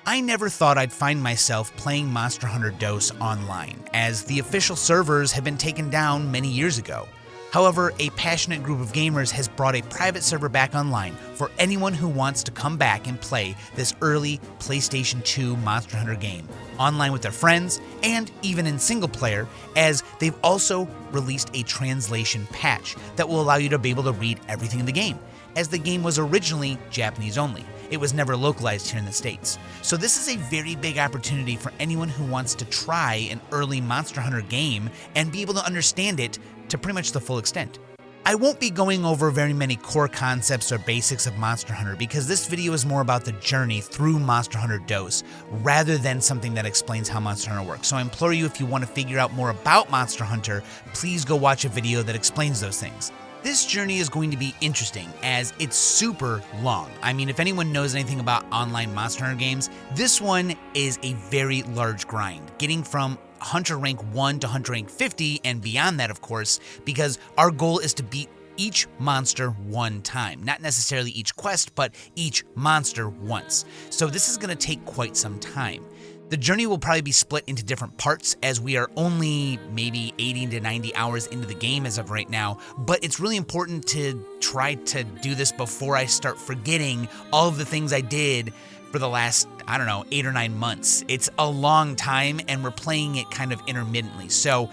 I never thought I'd find myself playing Monster Hunter DOS online, as the official servers had been taken down many years ago. However, a passionate group of gamers has brought a private server back online for anyone who wants to come back and play this early PlayStation 2 Monster Hunter game, online with their friends, and even in single player, as they've also released a translation patch that will allow you to be able to read everything in the game, as the game was originally Japanese only. It was never localized here in the States. So this is a very big opportunity for anyone who wants to try an early Monster Hunter game and be able to understand it to pretty much the full extent. I won't be going over very many core concepts or basics of Monster Hunter because this video is more about the journey through Monster Hunter DOS rather than something that explains how Monster Hunter works. So I implore you, if you want to figure out more about Monster Hunter, please go watch a video that explains those things. This journey is going to be interesting as it's super long. I mean, if anyone knows anything about online Monster Hunter games, this one is a very large grind, getting from Hunter rank 1 to Hunter rank 50 and beyond that, of course, because our goal is to beat each monster one time. Not necessarily each quest, but each monster once. So this is going to take quite some time. The journey will probably be split into different parts as we are only maybe 80 to 90 hours into the game as of right now, but it's really important to try to do this before I start forgetting all of the things I did for the last, 8 or 9 months. It's a long time and we're playing it kind of intermittently. So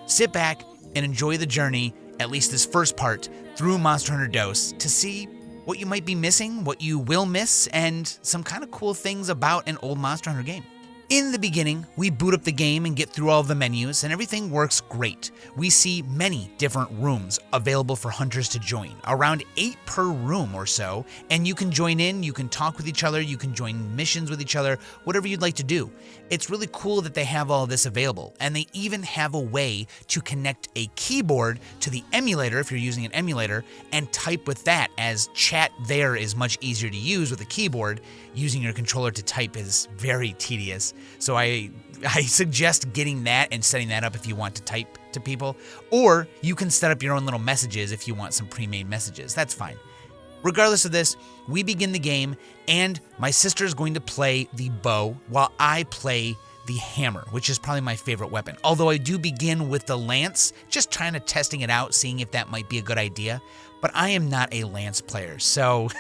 sit back and enjoy the journey, at least this first part, through Monster Hunter DOS to see what you might be missing, what you will miss, and some kind of cool things about an old Monster Hunter game. In the beginning, we boot up the game and get through all of the menus, and everything works great. We see many different rooms available for hunters to join, around 8 per room or so, and you can join in, you can talk with each other, you can join missions with each other, whatever you'd like to do. It's really cool that they have all of this available, and they even have a way to connect a keyboard to the emulator if you're using an emulator, and type with that, as chat there is much easier to use with a keyboard. Using your controller to type is very tedious. So I suggest getting that and setting that up if you want to type to people. Or you can set up your own little messages if you want some pre-made messages. That's fine. Regardless of this, we begin the game and my sister is going to play the bow while I play the hammer, which is probably my favorite weapon. Although I do begin with the lance, just trying to testing it out, seeing if that might be a good idea. But I am not a lance player, so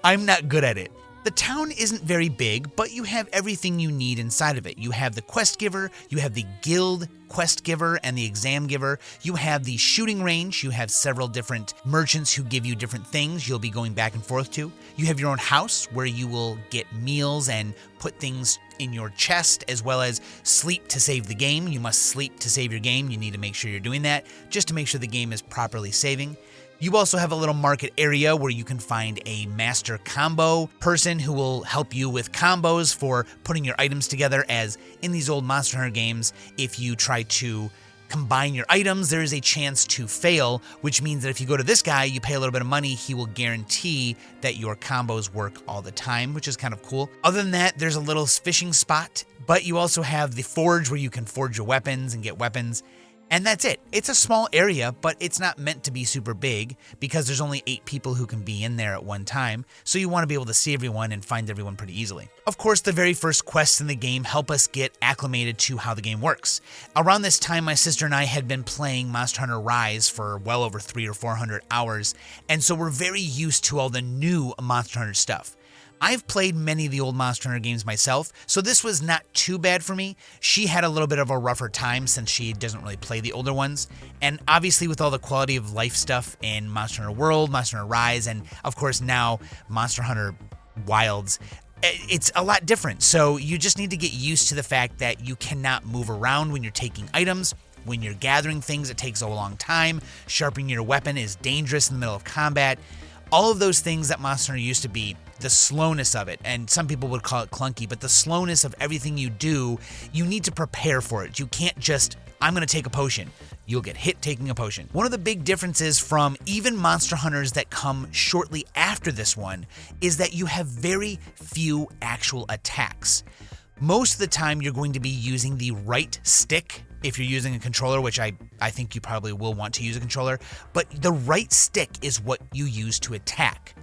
I'm not good at it. The town isn't very big, but you have everything you need inside of it. You have the quest giver, you have the guild quest giver and the exam giver, you have the shooting range, you have several different merchants who give you different things you'll be going back and forth to. You have your own house where you will get meals and put things in your chest, as well as sleep to save the game. You must sleep to save your game. You need to make sure you're doing that just to make sure the game is properly saving. You also have a little market area where you can find a master combo person who will help you with combos for putting your items together, as in these old Monster Hunter games, if you try to combine your items, there is a chance to fail, which means that if you go to this guy, you pay a little bit of money, he will guarantee that your combos work all the time, which is kind of cool. Other than that, there's a little fishing spot, but you also have the forge where you can forge your weapons and get weapons. And that's it. It's a small area, but it's not meant to be super big because there's only 8 people who can be in there at one time, so you want to be able to see everyone and find everyone pretty easily. Of course, the very first quests in the game help us get acclimated to how the game works. Around this time, my sister and I had been playing Monster Hunter Rise for well over 300 or 400 hours, and so we're very used to all the new Monster Hunter stuff. I've played many of the old Monster Hunter games myself, so this was not too bad for me. She had a little bit of a rougher time since she doesn't really play the older ones, and obviously with all the quality of life stuff in Monster Hunter World, Monster Hunter Rise, and of course now Monster Hunter Wilds, it's a lot different. So you just need to get used to the fact that you cannot move around when you're taking items. When you're gathering things, it takes a long time. Sharpening your weapon is dangerous in the middle of combat. All of those things that Monster Hunter used to be, the slowness of it, and some people would call it clunky, but the slowness of everything you do, you need to prepare for it. You can't just, I'm going to take a potion. You'll get hit taking a potion. One of the big differences from even Monster Hunters that come shortly after this one is that you have very few actual attacks. Most of the time, you're going to be using the right stick if you're using a controller, which I think you probably will want to use a controller, but the right stick is what you use to attack.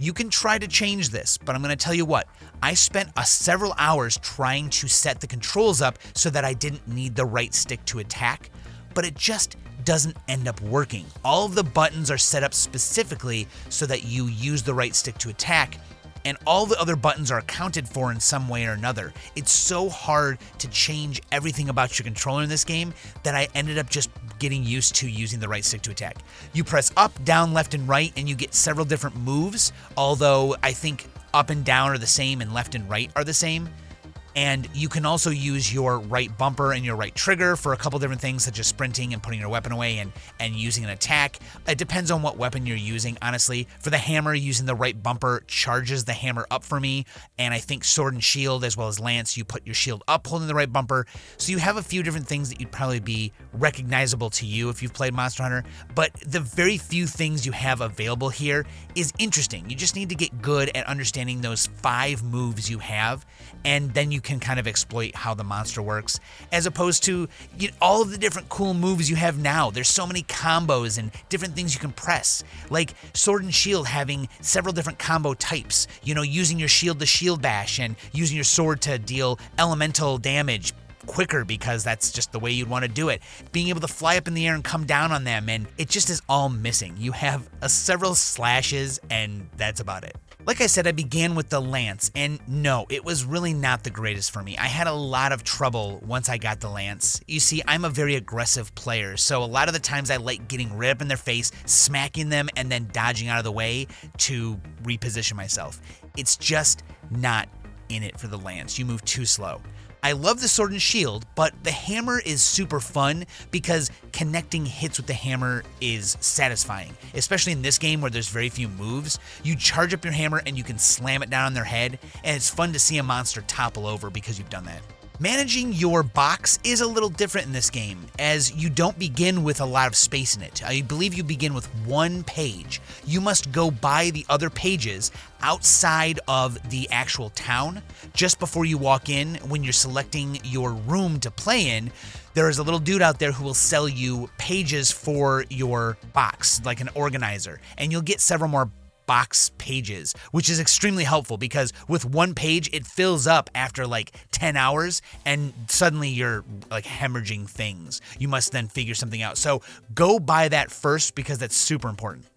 You can try to change this, but I'm going to tell you what, I spent several hours trying to set the controls up so that I didn't need the right stick to attack, but it just doesn't end up working. All of the buttons are set up specifically so that you use the right stick to attack, and all the other buttons are accounted for in some way or another. It's so hard to change everything about your controller in this game that I ended up just getting used to using the right stick to attack. You press up, down, left, and right, and you get several different moves, although I think up and down are the same and left and right are the same. And you can also use your right bumper and your right trigger for a couple different things, such as sprinting and putting your weapon away and using an attack. It depends on what weapon you're using, honestly. For the hammer, using the right bumper charges the hammer up for me. And I think sword and shield, as well as lance, you put your shield up holding the right bumper. So you have a few different things that you'd probably be recognizable to you if you've played Monster Hunter. But the very few things you have available here is interesting. You just need to get good at understanding those 5 moves you have, and then you can kind of exploit how the monster works, as opposed to all of the different cool moves you have now. There's so many combos and different things you can press, like sword and shield having several different combo types, using your shield to shield bash and using your sword to deal elemental damage quicker because that's just the way you'd want to do it. Being able to fly up in the air and come down on them, and it just is all missing. You have several slashes, and that's about it. Like I said, I began with the lance, and no, it was really not the greatest for me. I had a lot of trouble once I got the lance. You see, I'm a very aggressive player, so a lot of the times I like getting right up in their face, smacking them, and then dodging out of the way to reposition myself. It's just not in it for the lance. You move too slow. I love the sword and shield, but the hammer is super fun because connecting hits with the hammer is satisfying, especially in this game where there's very few moves. You charge up your hammer and you can slam it down on their head, and it's fun to see a monster topple over because you've done that. Managing your box is a little different in this game, as you don't begin with a lot of space in it. I believe you begin with 1 page. You must go by the other pages outside of the actual town. Just before you walk in, when you're selecting your room to play in, there is a little dude out there who will sell you pages for your box, like an organizer, and you'll get several more box pages, which is extremely helpful because with 1 page, it fills up after like 10 hours and suddenly you're like hemorrhaging things. You must then figure something out. So go buy that first because that's super important.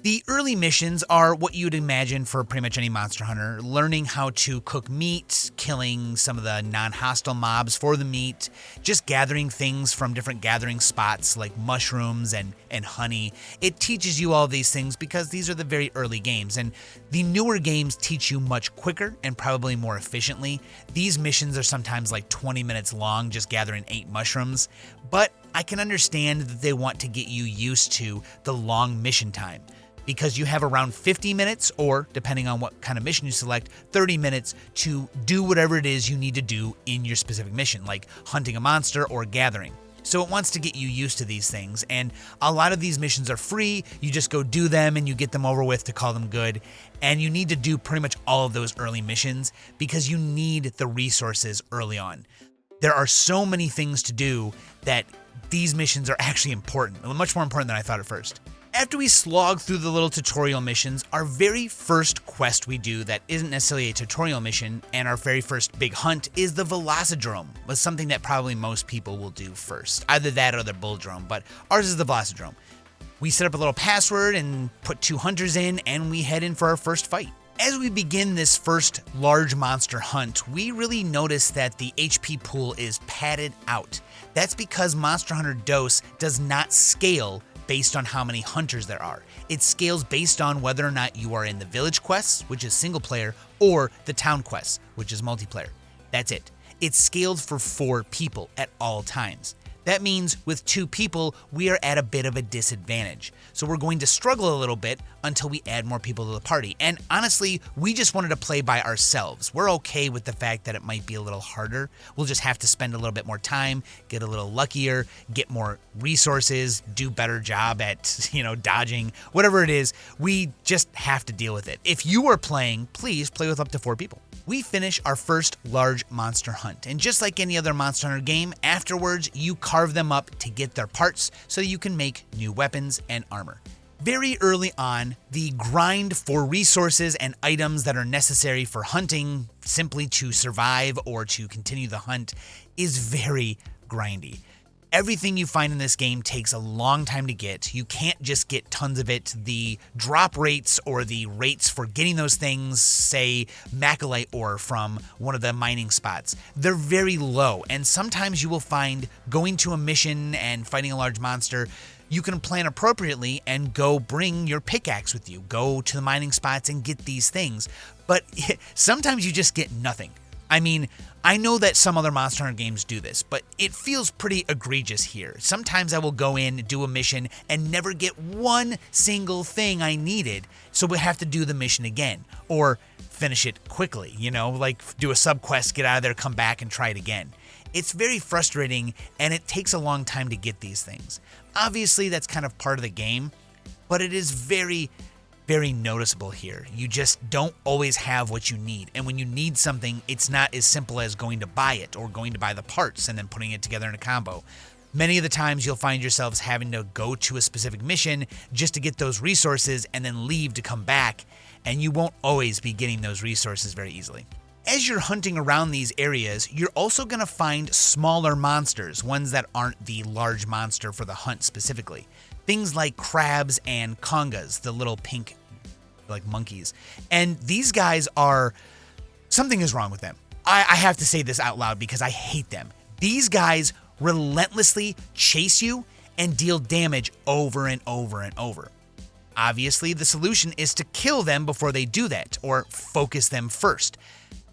The early missions are what you'd imagine for pretty much any Monster Hunter, learning how to cook meat, killing some of the non-hostile mobs for the meat, just gathering things from different gathering spots like mushrooms and honey. It teaches you all these things because these are the very early games, and the newer games teach you much quicker and probably more efficiently. These missions are sometimes like 20 minutes long, just gathering 8 mushrooms, but I can understand that they want to get you used to the long mission time, because you have around 50 minutes, or depending on what kind of mission you select, 30 minutes to do whatever it is you need to do in your specific mission, like hunting a monster or gathering. So it wants to get you used to these things, and a lot of these missions are free. You just go do them and you get them over with to call them good, and you need to do pretty much all of those early missions because you need the resources early on. There are so many things to do that these missions are actually important, much more important than I thought at first. After we slog through the little tutorial missions, our very first quest we do that isn't necessarily a tutorial mission, and our very first big hunt is the Velocidrome, was something that probably most people will do first. Either that or the Bulldrome, but ours is the Velocidrome. We set up a little password and put 2 hunters in, and we head in for our first fight. As we begin this first large monster hunt, we really notice that the HP pool is padded out. That's because Monster Hunter DOS does not scale based on how many hunters there are. It scales based on whether or not you are in the village quests, which is single player, or the town quests, which is multiplayer. That's it. It's scaled for 4 people at all times. That means with 2 people, we are at a bit of a disadvantage. So we're going to struggle a little bit until we add more people to the party. And honestly, we just wanted to play by ourselves. We're okay with the fact that it might be a little harder. We'll just have to spend a little bit more time, get a little luckier, get more resources, do better job at, dodging, whatever it is. We just have to deal with it. If you are playing, please play with up to 4 people. We finish our first large monster hunt, and just like any other Monster Hunter game, afterwards you carve them up to get their parts so you can make new weapons and armor. Very early on, the grind for resources and items that are necessary for hunting, simply to survive or to continue the hunt, is very grindy. Everything you find in this game takes a long time to get. You can't just get tons of it. The drop rates or the rates for getting those things, say Macalite ore from one of the mining spots, they're very low. And sometimes you will find going to a mission and fighting a large monster, you can plan appropriately and go bring your pickaxe with you. Go to the mining spots and get these things. But sometimes you just get nothing. I mean, I know that some other Monster Hunter games do this, but it feels pretty egregious here. Sometimes I will go in, do a mission, and never get one single thing I needed, so we have to do the mission again, or finish it quickly, like do a sub-quest, get out of there, come back, and try it again. It's very frustrating, and it takes a long time to get these things. Obviously, that's kind of part of the game, but it is very, very noticeable here. You just don't always have what you need. And when you need something, it's not as simple as going to buy it or going to buy the parts and then putting it together in a combo. Many of the times you'll find yourselves having to go to a specific mission just to get those resources and then leave to come back, and you won't always be getting those resources very easily. As you're hunting around these areas, you're also going to find smaller monsters, ones that aren't the large monster for the hunt specifically. Things like crabs and congas, the little pink monkeys. And these guys are, something is wrong with them. I have to say this out loud because I hate them. These guys relentlessly chase you and deal damage over and over and over. Obviously, the solution is to kill them before they do that, or focus them first.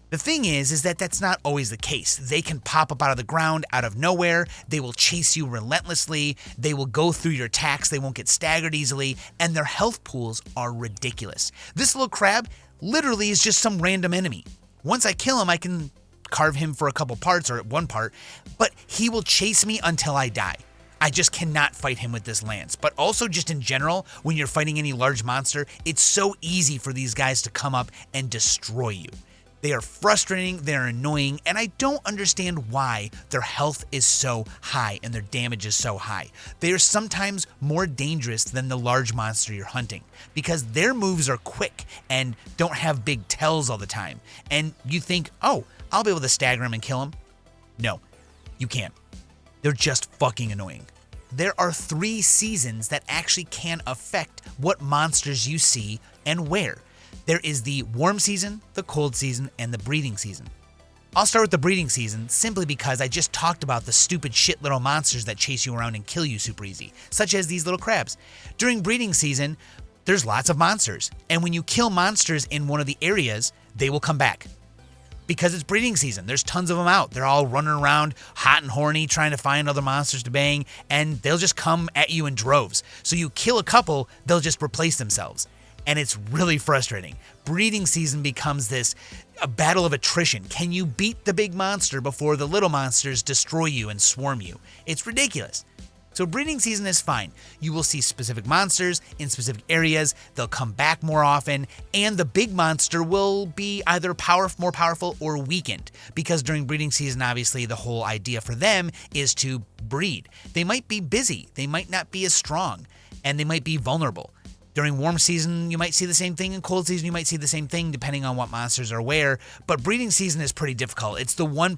The thing is that that's not always the case. They can pop up out of the ground, out of nowhere. They will chase you relentlessly. They will go through your attacks. They won't get staggered easily. And their health pools are ridiculous. This little crab literally is just some random enemy. Once I kill him, I can carve him for a couple parts or one part, but he will chase me until I die. I just cannot fight him with this lance. But also just in general, when you're fighting any large monster, it's so easy for these guys to come up and destroy you. They are frustrating, they're annoying, and I don't understand why their health is so high and their damage is so high. They are sometimes more dangerous than the large monster you're hunting because their moves are quick and don't have big tells all the time. And you think, oh, I'll be able to stagger him and kill him. No, you can't. They're just fucking annoying. There are 3 seasons that actually can affect what monsters you see and where. There is the warm season, the cold season, and the breeding season. I'll start with the breeding season simply because I just talked about the stupid shit little monsters that chase you around and kill you super easy, such as these little crabs. During breeding season, there's lots of monsters, and when you kill monsters in one of the areas, they will come back. Because it's breeding season, there's tons of them out. They're all running around hot and horny trying to find other monsters to bang, and they'll just come at you in droves. So you kill a couple, they'll just replace themselves. And it's really frustrating. Breeding season becomes a battle of attrition. Can you beat the big monster before the little monsters destroy you and swarm you? It's ridiculous. So breeding season is fine. You will see specific monsters in specific areas. They'll come back more often, and the big monster will be either more powerful or weakened. Because during breeding season, obviously, the whole idea for them is to breed. They might be busy. They might not be as strong, and they might be vulnerable. During warm season, you might see the same thing. In cold season, you might see the same thing depending on what monsters are where. But breeding season is pretty difficult. It's the one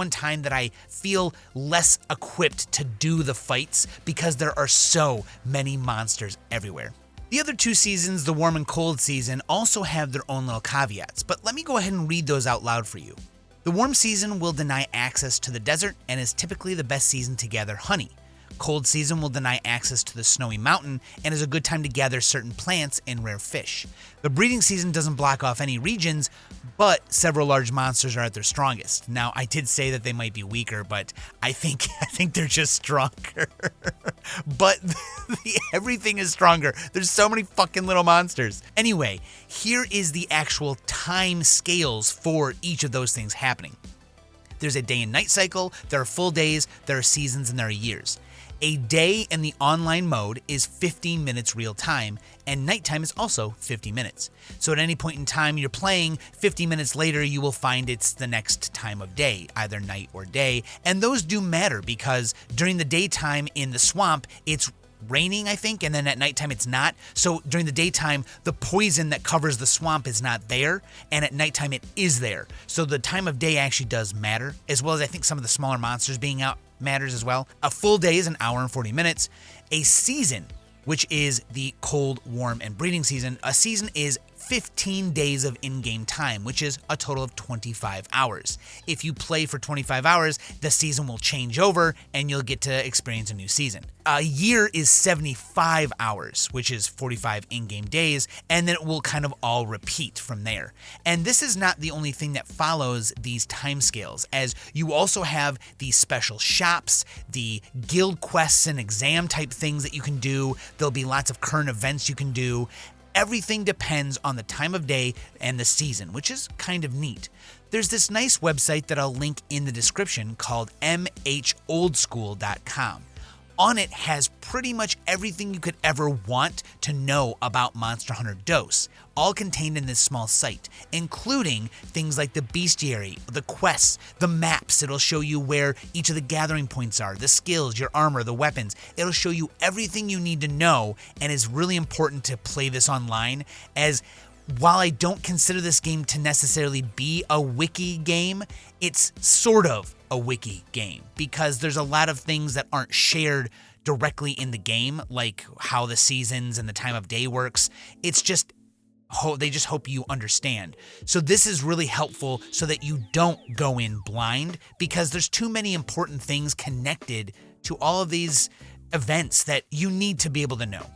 time that I feel less equipped to do the fights because there are so many monsters everywhere. The other 2 seasons, the warm and cold season, also have their own little caveats. But let me go ahead and read those out loud for you. The warm season will deny access to the desert and is typically the best season to gather honey. Cold season will deny access to the snowy mountain and is a good time to gather certain plants and rare fish. The breeding season doesn't block off any regions, but several large monsters are at their strongest. Now, I did say that they might be weaker, but I think they're just stronger. But everything is stronger. There's so many fucking little monsters. Anyway, here is the actual time scales for each of those things happening. There's a day and night cycle, there are full days, there are seasons, and there are years. A day in the online mode is 15 minutes real time, and nighttime is also 50 minutes. So at any point in time you're playing, 50 minutes later you will find it's the next time of day, either night or day, and those do matter because during the daytime in the swamp, it's raining, I think, and then at nighttime it's not. So during the daytime, the poison that covers the swamp is not there, and at nighttime it is there. So the time of day actually does matter, as well as I think some of the smaller monsters being out matters as well. A full day is an hour and 40 minutes. A season, which is the cold, warm, and breeding season, a season is 15 days of in-game time, which is a total of 25 hours. If you play for 25 hours, the season will change over and you'll get to experience a new season. A year is 75 hours, which is 45 in-game days, and then it will kind of all repeat from there. And this is not the only thing that follows these timescales, as you also have these special shops, the guild quests and exam type things that you can do. There'll be lots of current events you can do. Everything depends on the time of day and the season, which is kind of neat. There's this nice website that I'll link in the description called mholdschool.com. On it has pretty much everything you could ever want to know about Monster Hunter DOS, all contained in this small site, including things like the bestiary, the quests, the maps. It'll show you where each of the gathering points are, the skills, your armor, the weapons. It'll show you everything you need to know, and is really important to play this online, as while I don't consider this game to necessarily be a wiki game, it's sort of a wiki game, because there's a lot of things that aren't shared directly in the game, like how the seasons and the time of day works. It's just, they just hope you understand. So this is really helpful so that you don't go in blind, because there's too many important things connected to all of these events that you need to be able to know.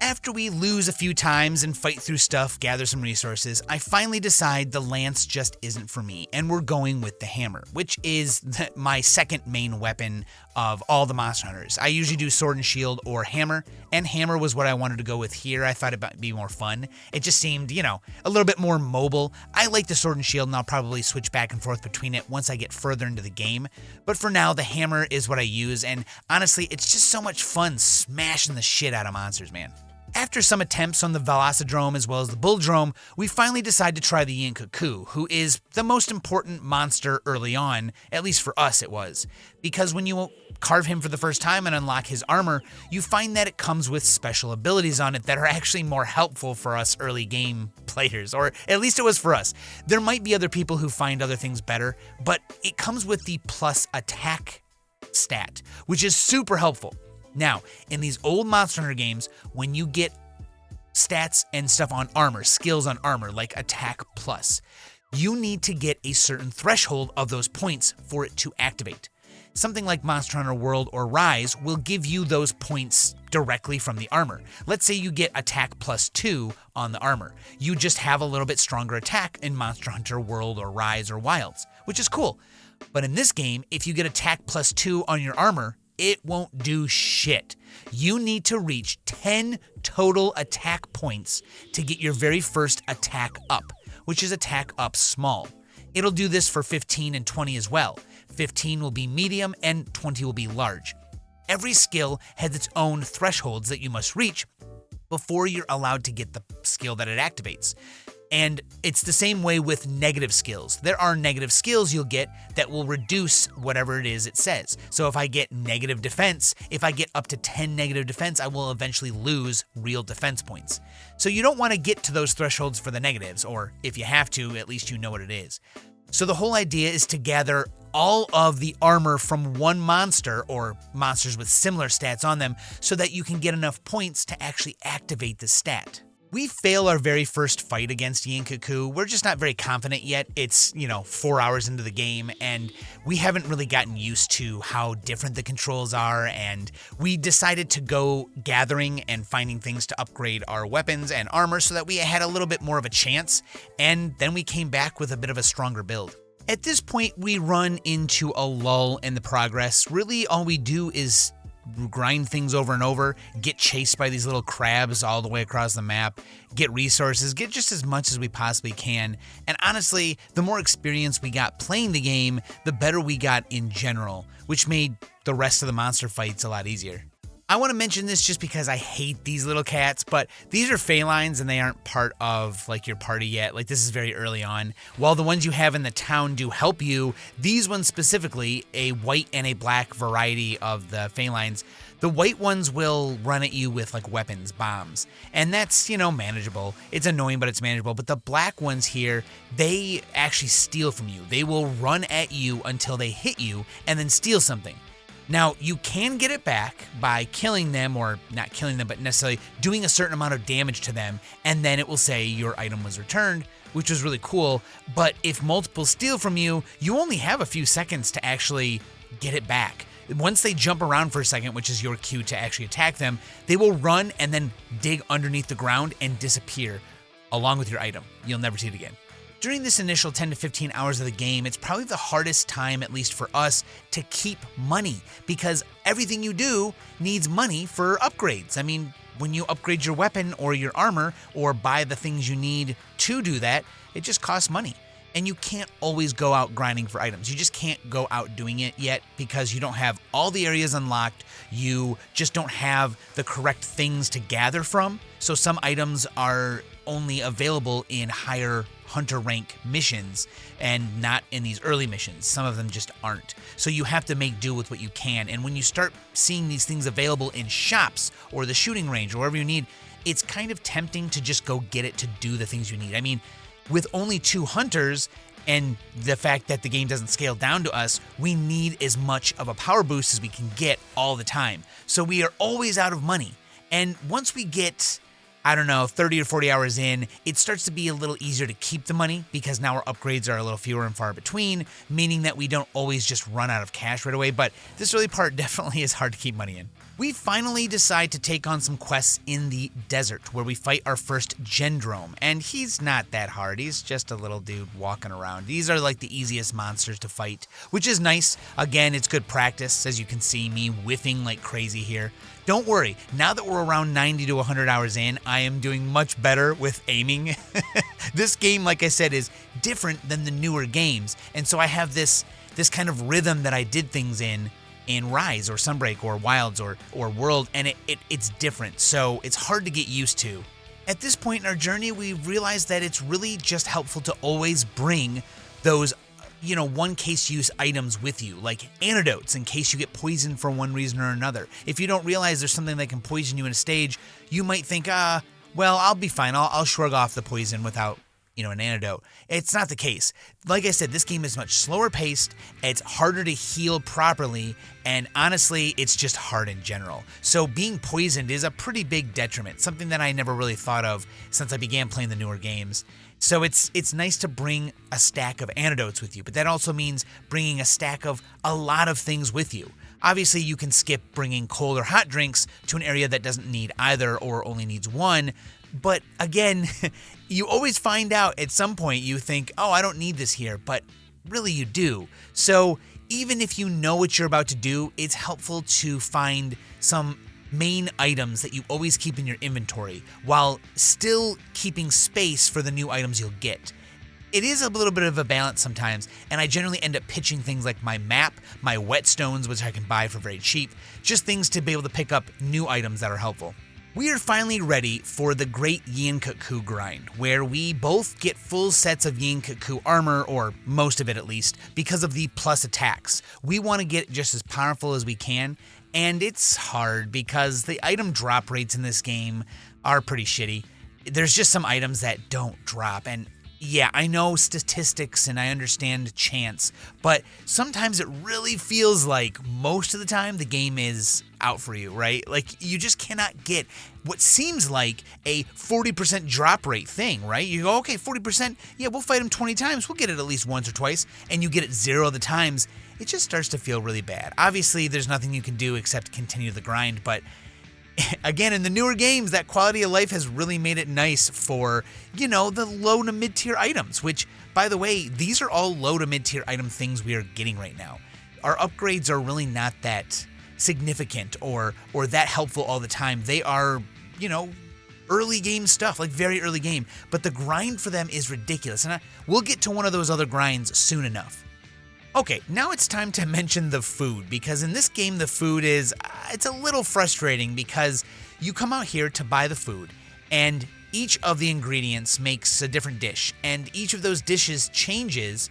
After we lose a few times and fight through stuff, gather some resources, I finally decide the lance just isn't for me, and we're going with the hammer, which is my second main weapon of all the Monster Hunters. I usually do sword and shield or hammer, and hammer was what I wanted to go with here. I thought it might be more fun. It just seemed, a little bit more mobile. I like the sword and shield, and I'll probably switch back and forth between it once I get further into the game. But for now, the hammer is what I use, and honestly, it's just so much fun smashing the shit out of monsters, man. After some attempts on the Velocidrome as well as the Bulldrome, we finally decide to try the Yian-Cuckoo, who is the most important monster early on, at least for us it was. Because when you carve him for the first time and unlock his armor, you find that it comes with special abilities on it that are actually more helpful for us early game players, or at least it was for us. There might be other people who find other things better, but it comes with the plus attack stat, which is super helpful. Now, in these old Monster Hunter games, when you get stats and stuff on armor, skills on armor, like attack plus, you need to get a certain threshold of those points for it to activate. Something like Monster Hunter World or Rise will give you those points directly from the armor. Let's say you get attack +2 on the armor. You just have a little bit stronger attack in Monster Hunter World or Rise or Wilds, which is cool. But in this game, if you get attack +2 on your armor, it won't do shit. You need to reach 10 total attack points to get your very first attack up, which is attack up small. It'll do this for 15 and 20 as well. 15 will be medium and 20 will be large. Every skill has its own thresholds that you must reach before you're allowed to get the skill that it activates. And it's the same way with negative skills. There are negative skills you'll get that will reduce whatever it is it says. So if I get negative defense, if I get up to 10 negative defense, I will eventually lose real defense points. So you don't want to get to those thresholds for the negatives, or if you have to, at least you know what it is. So the whole idea is to gather all of the armor from one monster, or monsters with similar stats on them, so that you can get enough points to actually activate the stat. We fail our very first fight against Yian-Cuckoo. We're just not very confident yet. It's, 4 hours into the game, and we haven't really gotten used to how different the controls are, and we decided to go gathering and finding things to upgrade our weapons and armor so that we had a little bit more of a chance, and then we came back with a bit of a stronger build. At this point, we run into a lull in the progress. Really, all we do is grind things over and over, get chased by these little crabs all the way across the map, get resources, get just as much as we possibly can. And honestly, the more experience we got playing the game, the better we got in general, which made the rest of the monster fights a lot easier. I want to mention this just because I hate these little cats, but these are felines and they aren't part of your party yet. This is very early on. While the ones you have in the town do help you, these ones specifically, a white and a black variety of the felines, The white ones will run at you with like weapons, bombs, and that's, manageable. It's annoying, but it's manageable. But the black ones here, they actually steal from you. They will run at you until they hit you and then steal something. Now, you can get it back by killing them, or not killing them, but necessarily doing a certain amount of damage to them, and then it will say your item was returned, which was really cool. But if multiple steal from you, you only have a few seconds to actually get it back. Once they jump around for a second, which is your cue to actually attack them, they will run and then dig underneath the ground and disappear along with your item. You'll never see it again. During this initial 10 to 15 hours of the game, it's probably the hardest time, at least for us, to keep money, because everything you do needs money for upgrades. I mean, when you upgrade your weapon or your armor or buy the things you need to do that, it just costs money. And you can't always go out grinding for items. You just can't go out doing it yet because you don't have all the areas unlocked. You just don't have the correct things to gather from. So some items are only available in higher hunter rank missions and not in these early missions. Some of them just aren't. So you have to make do with what you can. And when you start seeing these things available in shops or the shooting range or wherever you need, it's kind of tempting to just go get it to do the things you need. I mean, with only 2 hunters and the fact that the game doesn't scale down to us, we need as much of a power boost as we can get all the time. So we are always out of money. And once we get, 30 or 40 hours in, it starts to be a little easier to keep the money because now our upgrades are a little fewer and far between, meaning that we don't always just run out of cash right away. But this early part definitely is hard to keep money in. We finally decide to take on some quests in the desert where we fight our first Gendrome, and he's not that hard. He's just a little dude walking around. These are like the easiest monsters to fight, which is nice. Again, it's good practice, as you can see me whiffing like crazy here. Don't worry, now that we're around 90 to 100 hours in, I am doing much better with aiming. This game, like I said, is different than the newer games, and so I have this kind of rhythm that I did things in Rise or Sunbreak or Wilds or World, and it's different, so it's hard to get used to. At this point in our journey, we realized that it's really just helpful to always bring those one case use items with you, like antidotes in case you get poisoned for one reason or another. If you don't realize there's something that can poison you in a stage, you might think, well, I'll be fine. I'll shrug off the poison without an antidote. It's not the case. Like I said, this game is much slower paced, it's harder to heal properly, and honestly, it's just hard in general. So being poisoned is a pretty big detriment, something that I never really thought of since I began playing the newer games. So it's nice to bring a stack of antidotes with you, but that also means bringing a stack of a lot of things with you. Obviously, you can skip bringing cold or hot drinks to an area that doesn't need either or only needs one. But again, you always find out at some point you think, oh, I don't need this here, but really you do. So even if you know what you're about to do, it's helpful to find some main items that you always keep in your inventory while still keeping space for the new items you'll get. It is a little bit of a balance sometimes, and I generally end up pitching things like my map, my whetstones, which I can buy for very cheap, just things to be able to pick up new items that are helpful. We are finally ready for the Great Yian-Kut-Ku grind, where we both get full sets of Yian-Kut-Ku armor, or most of it at least, because of the plus attacks. We want to get just as powerful as we can, and it's hard because the item drop rates in this game are pretty shitty. There's just some items that don't drop, and yeah, I know statistics and I understand chance, but sometimes it really feels like most of the time the game is out for you, right? Like, you just cannot get what seems like a 40% drop rate thing, right? You go, okay, 40%, yeah, we'll fight him 20 times, we'll get it at least once or twice, and you get it 0 of the times, it just starts to feel really bad. Obviously, there's nothing you can do except continue the grind, but again, in the newer games, that quality of life has really made it nice for, the low to mid-tier items, which, by the way, these are all low to mid-tier item things we are getting right now. Our upgrades are really not that significant or that helpful all the time. They are, early game stuff, like very early game, but the grind for them is ridiculous, and we'll get to one of those other grinds soon enough. Okay, now it's time to mention the food, because in this game the food it's a little frustrating because you come out here to buy the food, and each of the ingredients makes a different dish, and each of those dishes changes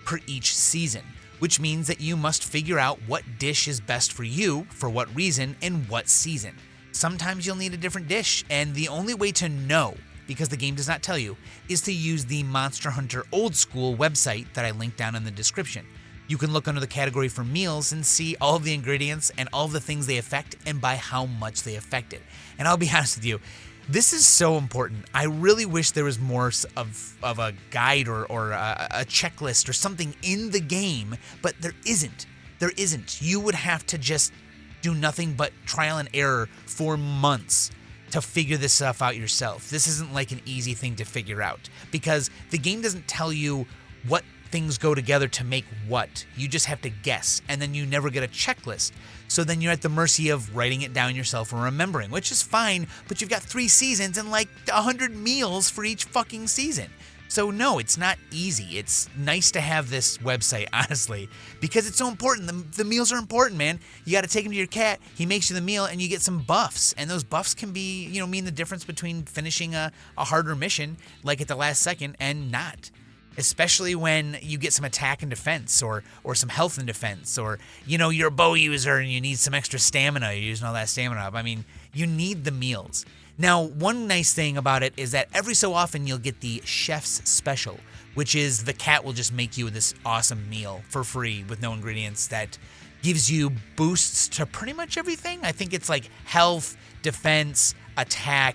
per each season. which means that you must figure out what dish is best for you, for what reason, and what season. Sometimes you'll need a different dish, and the only way to know, because the game does not tell you, is to use the Monster Hunter Old School website that I linked down in the description. You can look under the category for meals and see all of the ingredients and all of the things they affect and by how much they affect it. And I'll be honest with you, this is so important. I really wish there was more of a guide or a checklist or something in the game, but there isn't. There isn't. You would have to just do nothing but trial and error for months to figure this stuff out yourself. This isn't like an easy thing to figure out because the game doesn't tell you what things go together to make what. You just have to guess, and then you never get a checklist. So then you're at the mercy of writing it down yourself or remembering, which is fine, but you've got 3 seasons and like 100 meals for each fucking season. So no, it's not easy. It's nice to have this website, honestly, because it's so important. The meals are important, man. You got to take them to your cat. He makes you the meal, and you get some buffs. And those buffs can be, mean the difference between finishing a harder mission, like at the last second, and not. Especially when you get some attack and defense, or some health and defense, or, you're a bow user and you need some extra stamina. You're using all that stamina up. I mean, you need the meals. Now, one nice thing about it is that every so often you'll get the chef's special, which is the cat will just make you this awesome meal for free with no ingredients that gives you boosts to pretty much everything. I think it's like health, defense, attack,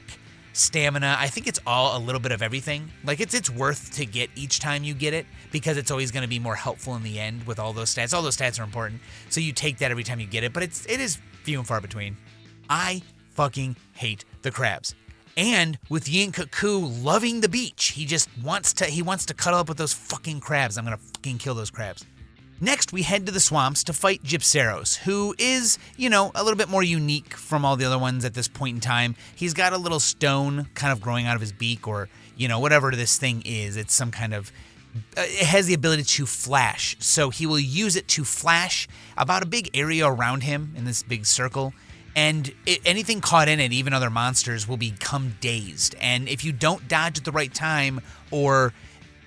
stamina. I think it's all a little bit of everything. Like it's worth to get each time you get it because it's always going to be more helpful in the end with all those stats. All those stats are important, so you take that every time you get it, but it is few and far between. I fucking hate the crabs. And with Yin Cuckoo loving the beach, he wants to cuddle up with those fucking crabs. I'm gonna fucking kill those crabs. Next, we head to the swamps to fight Gypceros, who is, a little bit more unique from all the other ones at this point in time. He's got a little stone kind of growing out of his beak, or, whatever this thing is. It's some kind of, it has the ability to flash. So he will use it to flash about a big area around him in this big circle. And anything caught in it, even other monsters, will become dazed. And if you don't dodge at the right time, or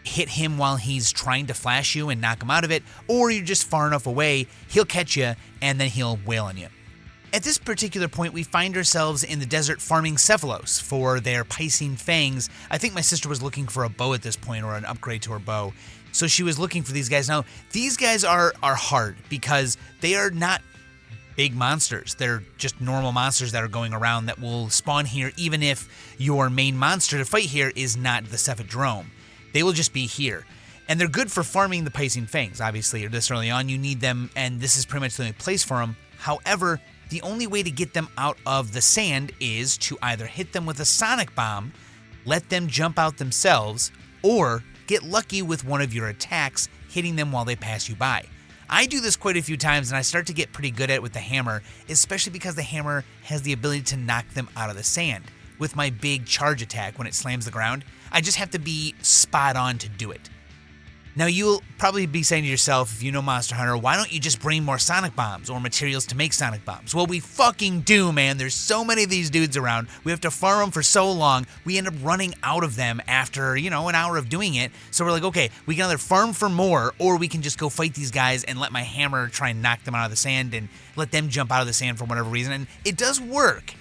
hit him while he's trying to flash you and knock him out of it, or you're just far enough away, he'll catch you and then he'll wail on you. At this particular point, we find ourselves in the desert farming Cephalos for their Piscine Fangs. I think my sister was looking for a bow at this point, or an upgrade to her bow. So she was looking for these guys. Now, these guys are hard because they are not big monsters. They're just normal monsters that are going around that will spawn here even if your main monster to fight here is not the Cephadrome. They will just be here. And they're good for farming the Piscine Fangs, obviously, or this early on. You need them, and this is pretty much the only place for them. However, the only way to get them out of the sand is to either hit them with a sonic bomb, let them jump out themselves, or get lucky with one of your attacks, hitting them while they pass you by. I do this quite a few times, and I start to get pretty good at it with the hammer, especially because the hammer has the ability to knock them out of the sand. With my big charge attack when it slams the ground, I just have to be spot on to do it. Now, you'll probably be saying to yourself, if you know Monster Hunter, why don't you just bring more sonic bombs or materials to make sonic bombs? Well, we fucking do, man. There's so many of these dudes around. We have to farm them for so long. We end up running out of them after, an hour of doing it. So we're like, okay, we can either farm for more, or we can just go fight these guys and let my hammer try and knock them out of the sand and let them jump out of the sand for whatever reason. And it does work,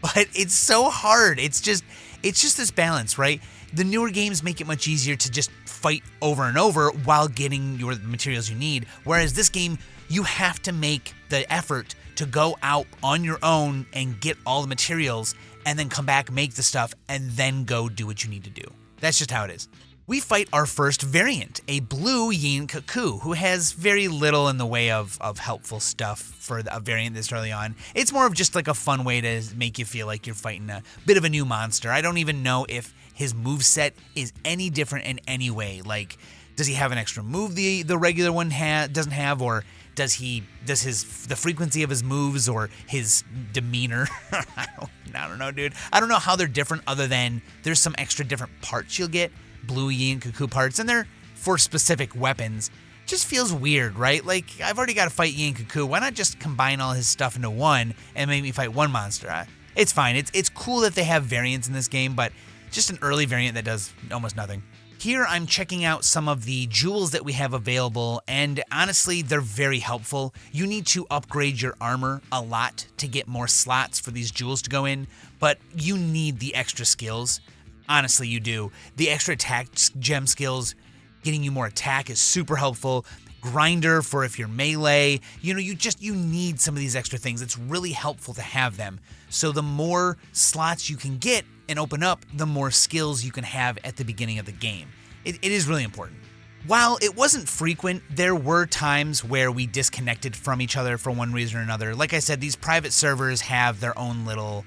but it's so hard. It's just this balance, right? The newer games make it much easier to just fight over and over while getting your materials you need. Whereas this game, you have to make the effort to go out on your own and get all the materials and then come back, make the stuff, and then go do what you need to do. That's just how it is. We fight our first variant, a blue Yin Cuckoo, who has very little in the way of helpful stuff for a variant this early on. It's more of just like a fun way to make you feel like you're fighting a bit of a new monster. I don't even know if his moveset is any different in any way. Like, does he have an extra move the regular one doesn't have, or does the frequency of his moves or his demeanor? I don't know, dude. I don't know how they're different other than there's some extra different parts you'll get. Blue Yin Cuckoo parts, and they're for specific weapons. Just feels weird, right? Like, I've already got to fight Yin Cuckoo. Why not just combine all his stuff into one and make me fight one monster? It's fine. It's cool that they have variants in this game, but just an early variant that does almost nothing. Here I'm checking out some of the jewels that we have available, and honestly, they're very helpful. You need to upgrade your armor a lot to get more slots for these jewels to go in, but you need the extra skills. Honestly, you do. The extra attack gem skills, getting you more attack is super helpful. Grinder for if you're melee, you need some of these extra things. It's really helpful to have them. So the more slots you can get and open up, the more skills you can have at the beginning of the game. It is really important. While it wasn't frequent, there were times where we disconnected from each other for one reason or another. Like I said, these private servers have their own little,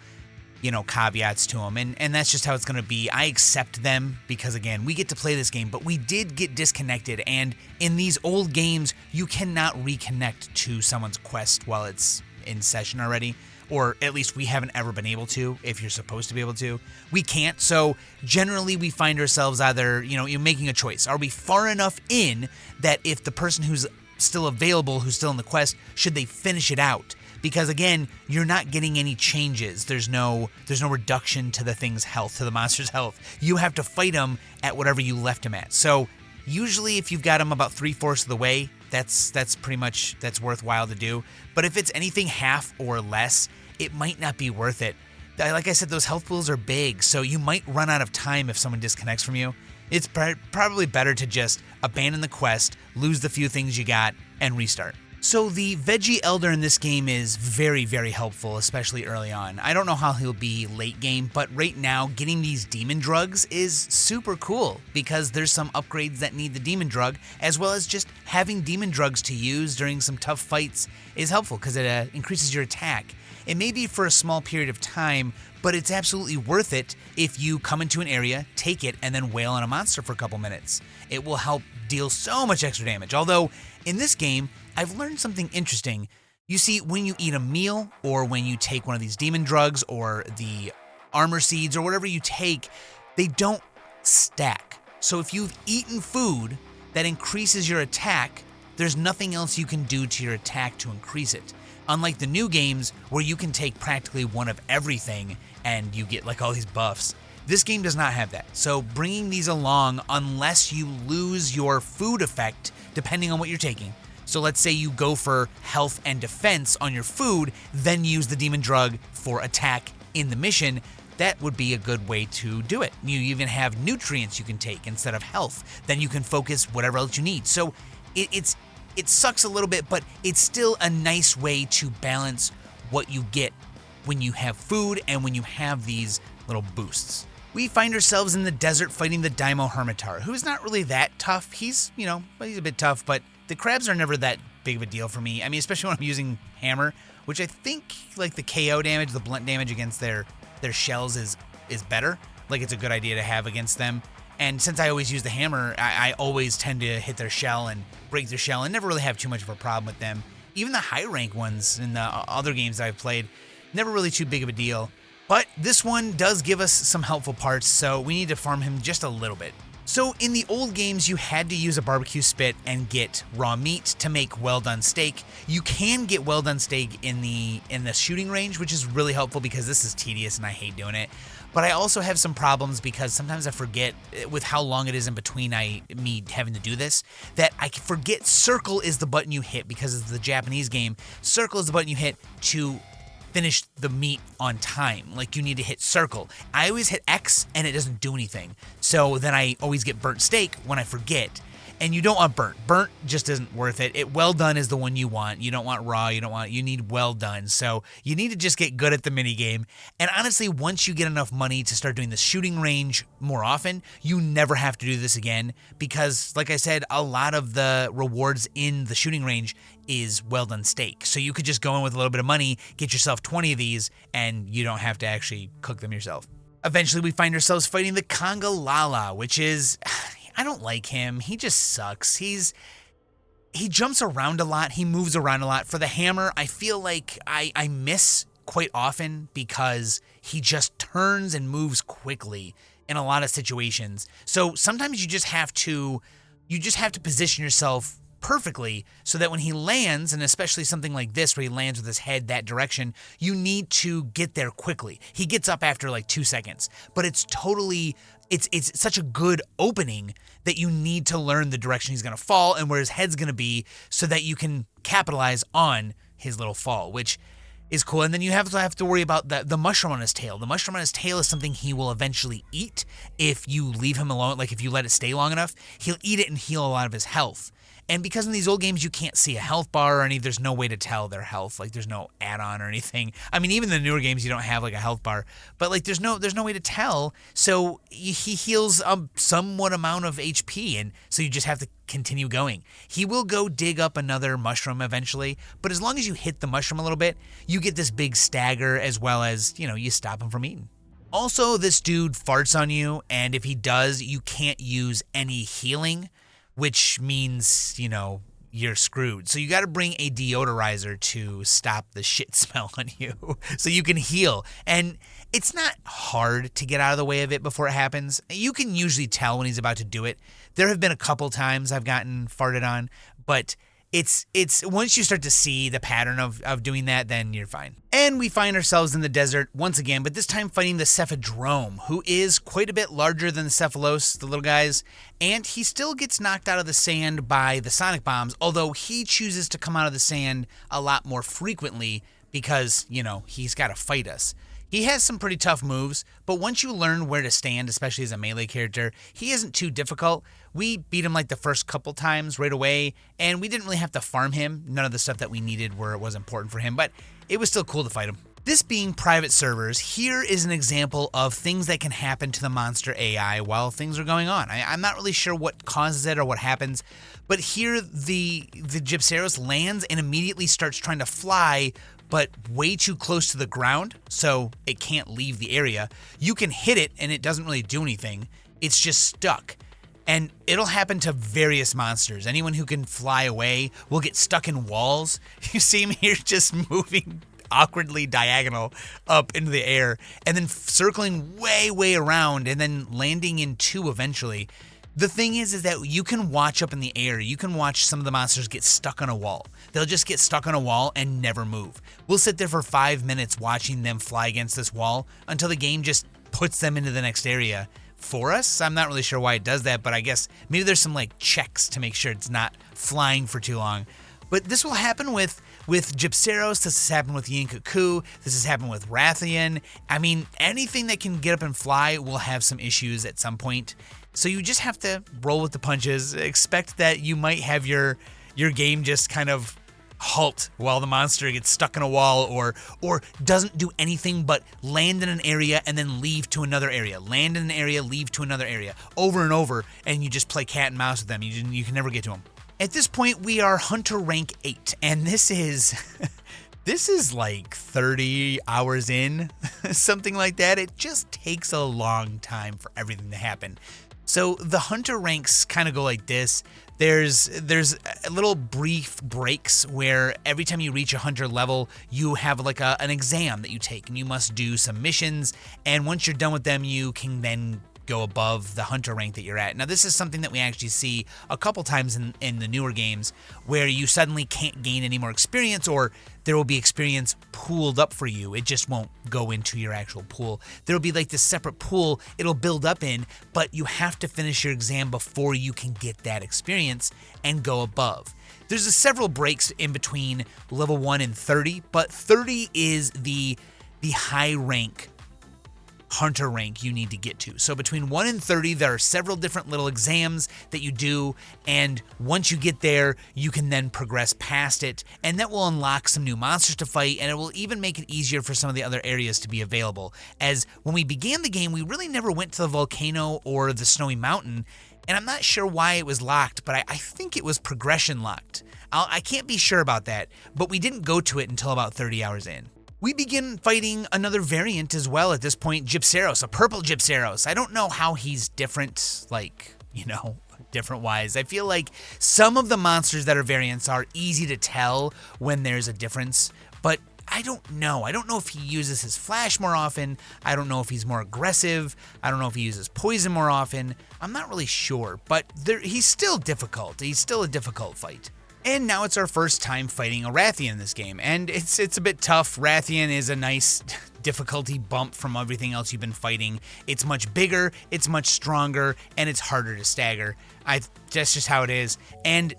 caveats to them, and that's just how it's going to be. I accept them because, again, we get to play this game, but we did get disconnected, and in these old games, you cannot reconnect to someone's quest while it's in session already, or at least we haven't ever been able to. If you're supposed to be able to, we can't. So generally we find ourselves either, you're making a choice. Are we far enough in that if the person who's still available, who's still in the quest, should they finish it out? Because again, you're not getting any changes. There's no reduction to the thing's health, to the monster's health. You have to fight them at whatever you left them at. So usually if you've got them about 3/4 of the way, that's pretty much, that's worthwhile to do. But if it's anything half or less, it might not be worth it. Like I said, those health pools are big, so you might run out of time if someone disconnects from you. It's probably better to just abandon the quest, lose the few things you got, and restart. So the Veggie Elder in this game is very, very helpful, especially early on. I don't know how he'll be late game, but right now, getting these demon drugs is super cool because there's some upgrades that need the demon drug, as well as just having demon drugs to use during some tough fights is helpful because it increases your attack. It may be for a small period of time, but it's absolutely worth it if you come into an area, take it, and then wail on a monster for a couple minutes. It will help deal so much extra damage. Although, in this game, I've learned something interesting. You see, when you eat a meal, or when you take one of these demon drugs, or the armor seeds, or whatever you take, they don't stack. So if you've eaten food that increases your attack, there's nothing else you can do to your attack to increase it. Unlike the new games, where you can take practically one of everything, and you get like all these buffs. This game does not have that. So bringing these along, unless you lose your food effect, depending on what you're taking. So let's say you go for health and defense on your food, then use the demon drug for attack in the mission. That would be a good way to do it. You even have nutrients you can take instead of health. Then you can focus whatever else you need. So it sucks a little bit, but it's still a nice way to balance what you get when you have food and when you have these little boosts. We find ourselves in the desert fighting the Daimo Hermitar, who's not really that tough. He's a bit tough, but the crabs are never that big of a deal for me. I mean, especially when I'm using hammer, which I think like the KO damage, the blunt damage against their shells is better. Like it's a good idea to have against them. And since I always use the hammer, I always tend to hit their shell and break their shell and never really have too much of a problem with them. Even the high rank ones in the other games that I've played, never really too big of a deal. But this one does give us some helpful parts, so we need to farm him just a little bit. So in the old games, you had to use a barbecue spit and get raw meat to make well-done steak. You can get well-done steak in the shooting range, which is really helpful because this is tedious and I hate doing it. But I also have some problems because sometimes I forget with how long it is in between me having to do this, that I forget circle is the button you hit because it's the Japanese game. Circle is the button you hit to finish the meat on time. Like you need to hit circle. I always hit X and it doesn't do anything. So then I always get burnt steak when I forget. And you don't want burnt. Burnt just isn't worth it. Well done is the one you want. You don't want raw. You need well done. So you need to just get good at the minigame. And honestly, once you get enough money to start doing the shooting range more often, you never have to do this again. Because like I said, a lot of the rewards in the shooting range is well done steak. So you could just go in with a little bit of money, get yourself 20 of these, and you don't have to actually cook them yourself. Eventually, we find ourselves fighting the Conga Lala, which is... I don't like him. He just sucks. He jumps around a lot. He moves around a lot. For the hammer, I feel like I miss quite often because he just turns and moves quickly in a lot of situations. So sometimes you just have to position yourself perfectly so that when he lands, and especially something like this where he lands with his head that direction, you need to get there quickly. He gets up after like 2 seconds, but it's such a good opening that you need to learn the direction he's going to fall and where his head's going to be so that you can capitalize on his little fall, which is cool. And then you have to worry about the mushroom on his tail. The mushroom on his tail is something he will eventually eat if you leave him alone. Like if you let it stay long enough, he'll eat it and heal a lot of his health. And because in these old games you can't see a health bar or there's no way to tell their health. Like there's no add-on or anything. I mean, even the newer games you don't have like a health bar, but like there's no way to tell. So he heals somewhat amount of HP, and so you just have to continue going. He will go dig up another mushroom eventually, but as long as you hit the mushroom a little bit, you get this big stagger as well as, you stop him from eating. Also, this dude farts on you, and if he does, you can't use any healing, which means, you're screwed. So you got to bring a deodorizer to stop the shit smell on you so you can heal. And it's not hard to get out of the way of it before it happens. You can usually tell when he's about to do it. There have been a couple times I've gotten farted on, but it's once you start to see the pattern of doing that, then you're fine. And we find ourselves in the desert once again, but this time fighting the Cephadrome, who is quite a bit larger than the Cephalos, the little guys, and he still gets knocked out of the sand by the sonic bombs, although he chooses to come out of the sand a lot more frequently because, he's got to fight us. He has some pretty tough moves, but once you learn where to stand, especially as a melee character, he isn't too difficult. We beat him like the first couple times right away, and we didn't really have to farm him. None of the stuff that we needed was important for him, but it was still cool to fight him. This being private servers, here is an example of things that can happen to the monster AI while things are going on. I'm not really sure what causes it or what happens, but here the Gypceros lands and immediately starts trying to fly, but way too close to the ground, so it can't leave the area. You can hit it and it doesn't really do anything. It's just stuck. And it'll happen to various monsters. Anyone who can fly away will get stuck in walls. You see him here just moving awkwardly diagonal up into the air and then circling way around and then landing in two eventually. The thing is that you can watch up in the air. You can watch some of the monsters get stuck on a wall. They'll just get stuck on a wall and never move. We'll sit there for 5 minutes watching them fly against this wall until the game just puts them into the next area for us. I'm not really sure why it does that, but I guess maybe there's some checks to make sure it's not flying for too long. But this will happen with Gypceros, this has happened with Yinkaku, this has happened with Rathian. I mean, anything that can get up and fly will have some issues at some point. So you just have to roll with the punches, expect that you might have your game just kind of halt while the monster gets stuck in a wall or doesn't do anything but land in an area and then leave to another area, land in an area, leave to another area, over and over, and you just play cat and mouse with them. You can never get to them. At this point, we are Hunter rank 8, and this is like 30 hours in, something like that. It just takes a long time for everything to happen. So the Hunter ranks kind of go like this. There's little brief breaks where every time you reach a Hunter level, you have like an exam that you take, and you must do some missions, and once you're done with them, you can then go above the Hunter rank that you're at. Now, this is something that we actually see a couple times in the newer games where you suddenly can't gain any more experience, or there will be experience pooled up for you. It just won't go into your actual pool. There will be like this separate pool it'll build up in, but you have to finish your exam before you can get that experience and go above. There's several breaks in between level 1 and 30, but 30 is the high rank Hunter rank you need to get to. So between 1 and 30, there are several different little exams that you do, and once you get there, you can then progress past it, and that will unlock some new monsters to fight, and it will even make it easier for some of the other areas to be available. As when we began the game, we really never went to the volcano or the snowy mountain, and I'm not sure why it was locked, but I think it was progression locked. I can't be sure about that, but we didn't go to it until about 30 hours in. We begin fighting another variant as well at this point, Gypceros, a purple Gypceros. I don't know how he's different, different wise. I feel like some of the monsters that are variants are easy to tell when there's a difference, but I don't know. I don't know if he uses his flash more often. I don't know if he's more aggressive. I don't know if he uses poison more often. I'm not really sure, but he's still difficult. He's still a difficult fight. And now it's our first time fighting a Rathian in this game, and it's a bit tough. Rathian is a nice difficulty bump from everything else you've been fighting. It's much bigger, it's much stronger, and it's harder to stagger. That's just how it is. And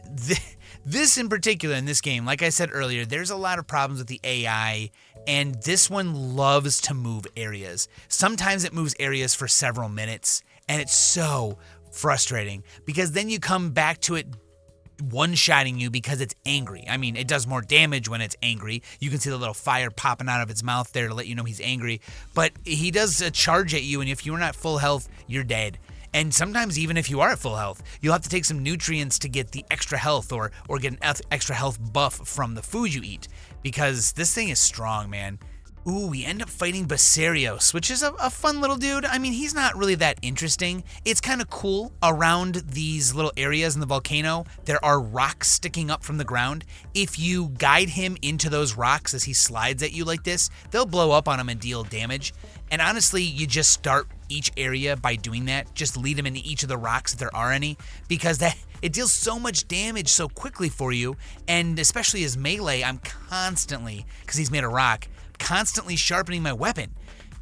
this in particular in this game, like I said earlier, there's a lot of problems with the AI, and this one loves to move areas. Sometimes it moves areas for several minutes, and it's so frustrating because then you come back to it one-shotting you because it's angry. I mean, it does more damage when it's angry. You can see the little fire popping out of its mouth there to let you know he's angry. But he does a charge at you, and if you're not full health, you're dead. And sometimes even if you are at full health, you'll have to take some nutrients to get the extra health or get an extra health buff from the food you eat because this thing is strong, man. Ooh, we end up fighting Basarios, which is a fun little dude. I mean, he's not really that interesting. It's kind of cool. Around these little areas in the volcano, there are rocks sticking up from the ground. If you guide him into those rocks as he slides at you like this, they'll blow up on him and deal damage. And honestly, you just start each area by doing that. Just lead him into each of the rocks if there are any, because it deals so much damage so quickly for you. And especially as melee, I'm constantly, because he's made of rock, constantly sharpening my weapon.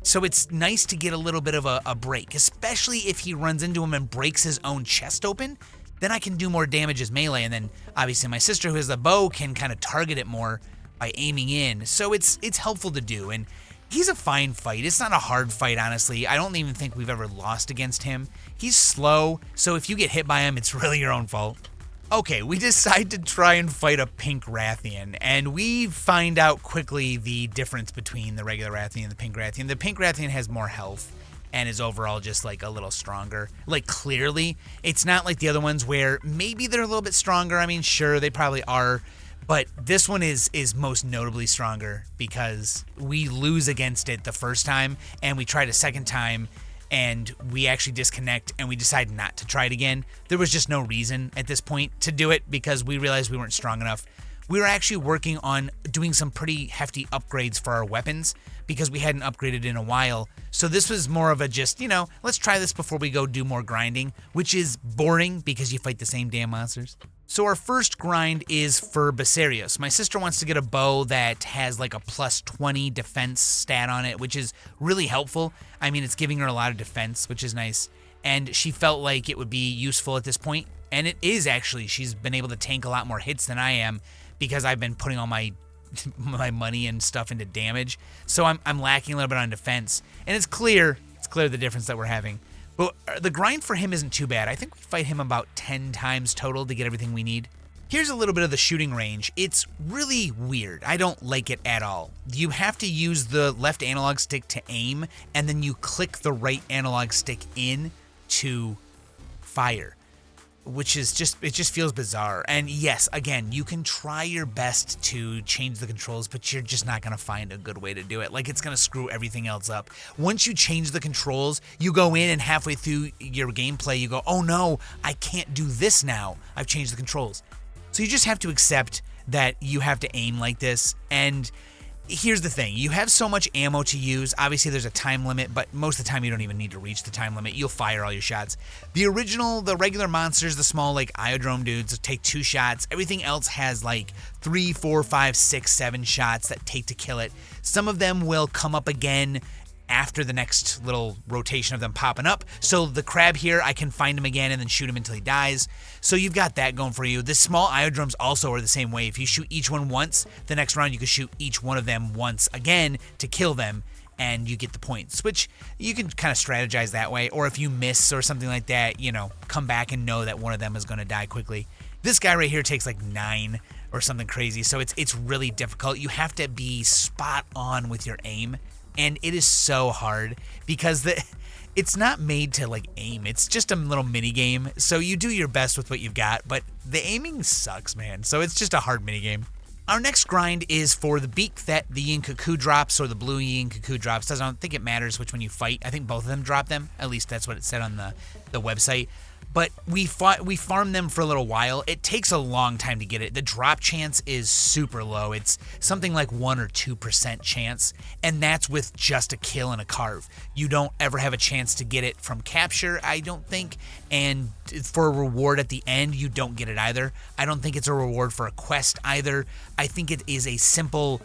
So it's nice to get a little bit of a break, especially if he runs into him and breaks his own chest open. Then I can do more damage as melee, and then obviously my sister who has the bow can kind of target it more by aiming in. So it's helpful to do, and he's a fine fight. It's not a hard fight, honestly. I don't even think we've ever lost against him. He's slow, so if you get hit by him, it's really your own fault. Okay, we decide to try and fight a pink Rathian, and we find out quickly the difference between the regular Rathian and the pink Rathian. The pink Rathian has more health and is overall just like a little stronger. Like clearly, it's not like the other ones where maybe they're a little bit stronger. I mean, sure, they probably are, but this one is most notably stronger because we lose against it the first time, and we tried a second time, and we actually disconnect and we decide not to try it again. There was just no reason at this point to do it because we realized we weren't strong enough. We were actually working on doing some pretty hefty upgrades for our weapons because we hadn't upgraded in a while. So this was more of a just, let's try this before we go do more grinding, which is boring because you fight the same damn monsters. So our first grind is for Basarios. My sister wants to get a bow that has like a plus 20 defense stat on it, which is really helpful. I mean, it's giving her a lot of defense, which is nice. And she felt like it would be useful at this point. And it is actually. She's been able to tank a lot more hits than I am because I've been putting all my money and stuff into damage. So I'm lacking a little bit on defense. And it's clear the difference that we're having. But the grind for him isn't too bad. I think we fight him about 10 times total to get everything we need. Here's a little bit of the shooting range. It's really weird. I don't like it at all. You have to use the left analog stick to aim, and then you click the right analog stick in to fire, which is it just feels bizarre. And yes, again, you can try your best to change the controls, but you're just not going to find a good way to do it. Like, it's going to screw everything else up. Once you change the controls, you go in and halfway through your gameplay, you go, oh no, I can't do this now. I've changed the controls. So you just have to accept that you have to aim like this. And here's the thing. You have so much ammo to use. Obviously, there's a time limit, but most of the time you don't even need to reach the time limit. You'll fire all your shots. The regular monsters, the small, like, Iodrome dudes, take 2 shots. Everything else has, like, 3, 4, 5, 6, 7 shots that take to kill it. Some of them will come up again after the next little rotation of them popping up. So the crab here, I can find him again and then shoot him until he dies. So you've got that going for you. The small Iodromes also are the same way. If you shoot each one once, the next round you can shoot each one of them once again to kill them, and you get the points, which you can kind of strategize that way. Or if you miss or something like that, come back and know that one of them is going to die quickly. This guy right here takes like 9 or something crazy, so it's really difficult. You have to be spot on with your aim. And it is so hard because it's not made to like aim. It's just a little mini game. So you do your best with what you've got, but the aiming sucks, man. So it's just a hard mini game. Our next grind is for the beak that the Yin Cuckoo drops, or the blue Yin Cuckoo drops. I don't think it matters which one you fight. I think both of them drop them. At least that's what it said on the website. but we farm them for a little while. It takes a long time to get it. The drop chance is super low. It's something like 1 or 2% chance, and that's with just a kill and a carve. You don't ever have a chance to get it from capture, I don't think, and for a reward at the end, you don't get it either. I don't think it's a reward for a quest either. I think it is a simple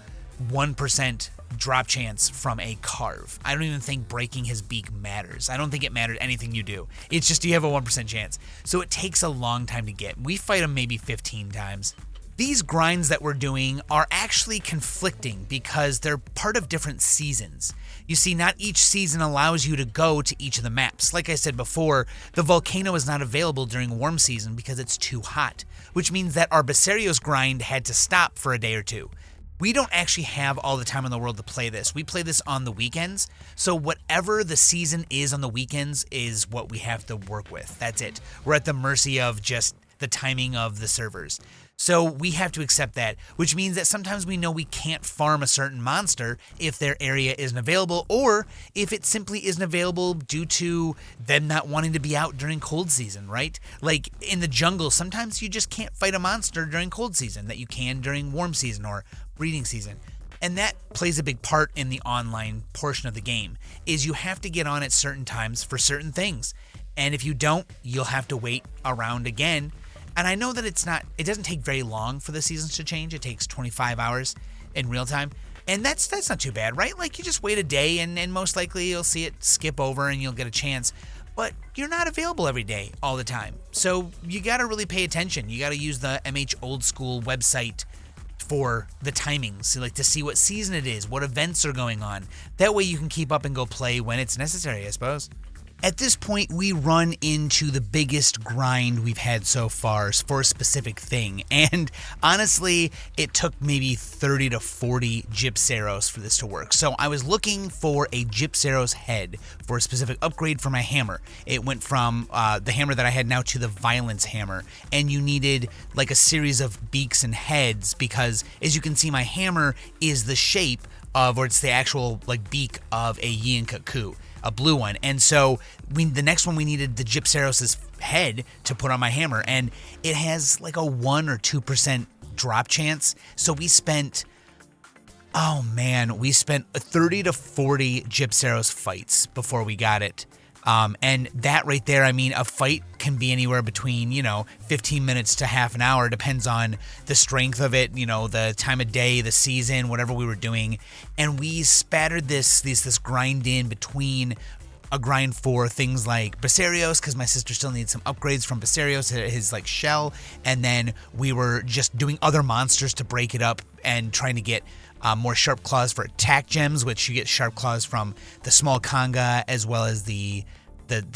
1% drop chance from a carve. I don't even think breaking his beak matters. I don't think it matters anything you do. It's just you have a 1% chance. So it takes a long time to get. We fight him maybe 15 times. These grinds that we're doing are actually conflicting because they're part of different seasons. You see, not each season allows you to go to each of the maps. Like I said before, the volcano is not available during warm season because it's too hot, which means that our Basarios grind had to stop for a day or two. We don't actually have all the time in the world to play this. We play this on the weekends, so whatever the season is on the weekends is what we have to work with. That's it. We're at the mercy of just the timing of the servers. So we have to accept that, which means that sometimes we know we can't farm a certain monster if their area isn't available, or if it simply isn't available due to them not wanting to be out during cold season, right? Like in the jungle, sometimes you just can't fight a monster during cold season that you can during warm season or breeding season. And that plays a big part in the online portion of the game, is you have to get on at certain times for certain things. And if you don't, you'll have to wait around again. And I know that it doesn't take very long for the seasons to change. It takes 25 hours in real time. And that's not too bad, right? Like you just wait a day and most likely you'll see it skip over and you'll get a chance. But you're not available every day all the time. So you got to really pay attention. You got to use the MH Old School website for the timings, like to see what season it is, what events are going on. That way you can keep up and go play when it's necessary, I suppose. At this point, we run into the biggest grind we've had so far for a specific thing, and honestly, it took maybe 30 to 40 Gypceros for this to work. So I was looking for a Gypceros head for a specific upgrade for my hammer. It went from the hammer that I had now to the Violence hammer, and you needed like a series of beaks and heads because, as you can see, my hammer is the shape of, or it's the actual like beak of a Yian-Kaku, a blue one. And so the next one we needed the Gypceros' head to put on my hammer, and it has like a 1 or 2% drop chance. So we spent 30 to 40 Gypceros fights before we got it. And that right there, I mean, a fight can be anywhere between, 15 minutes to half an hour, depends on the strength of it, the time of day, the season, whatever we were doing. And we spattered this grind in between a grind for things like Basarios, because my sister still needs some upgrades from Basarios, his like shell. And then we were just doing other monsters to break it up and trying to get more sharp claws for attack gems, which you get sharp claws from the small conga as well as the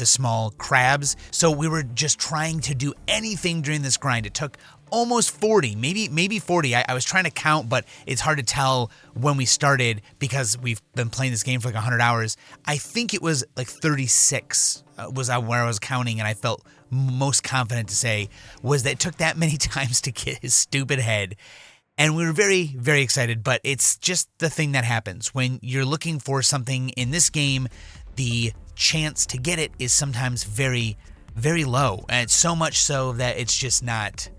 small crabs. So we were just trying to do anything during this grind. It took almost 40, maybe 40. I was trying to count, but it's hard to tell when we started because we've been playing this game for like 100 hours. I think it was like 36 was where I was counting, and I felt most confident to say was that it took that many times to get his stupid head. And we were very, very excited, but it's just the thing that happens. When you're looking for something in this game, the chance to get it is sometimes very, very low. And it's so much so that it's just not,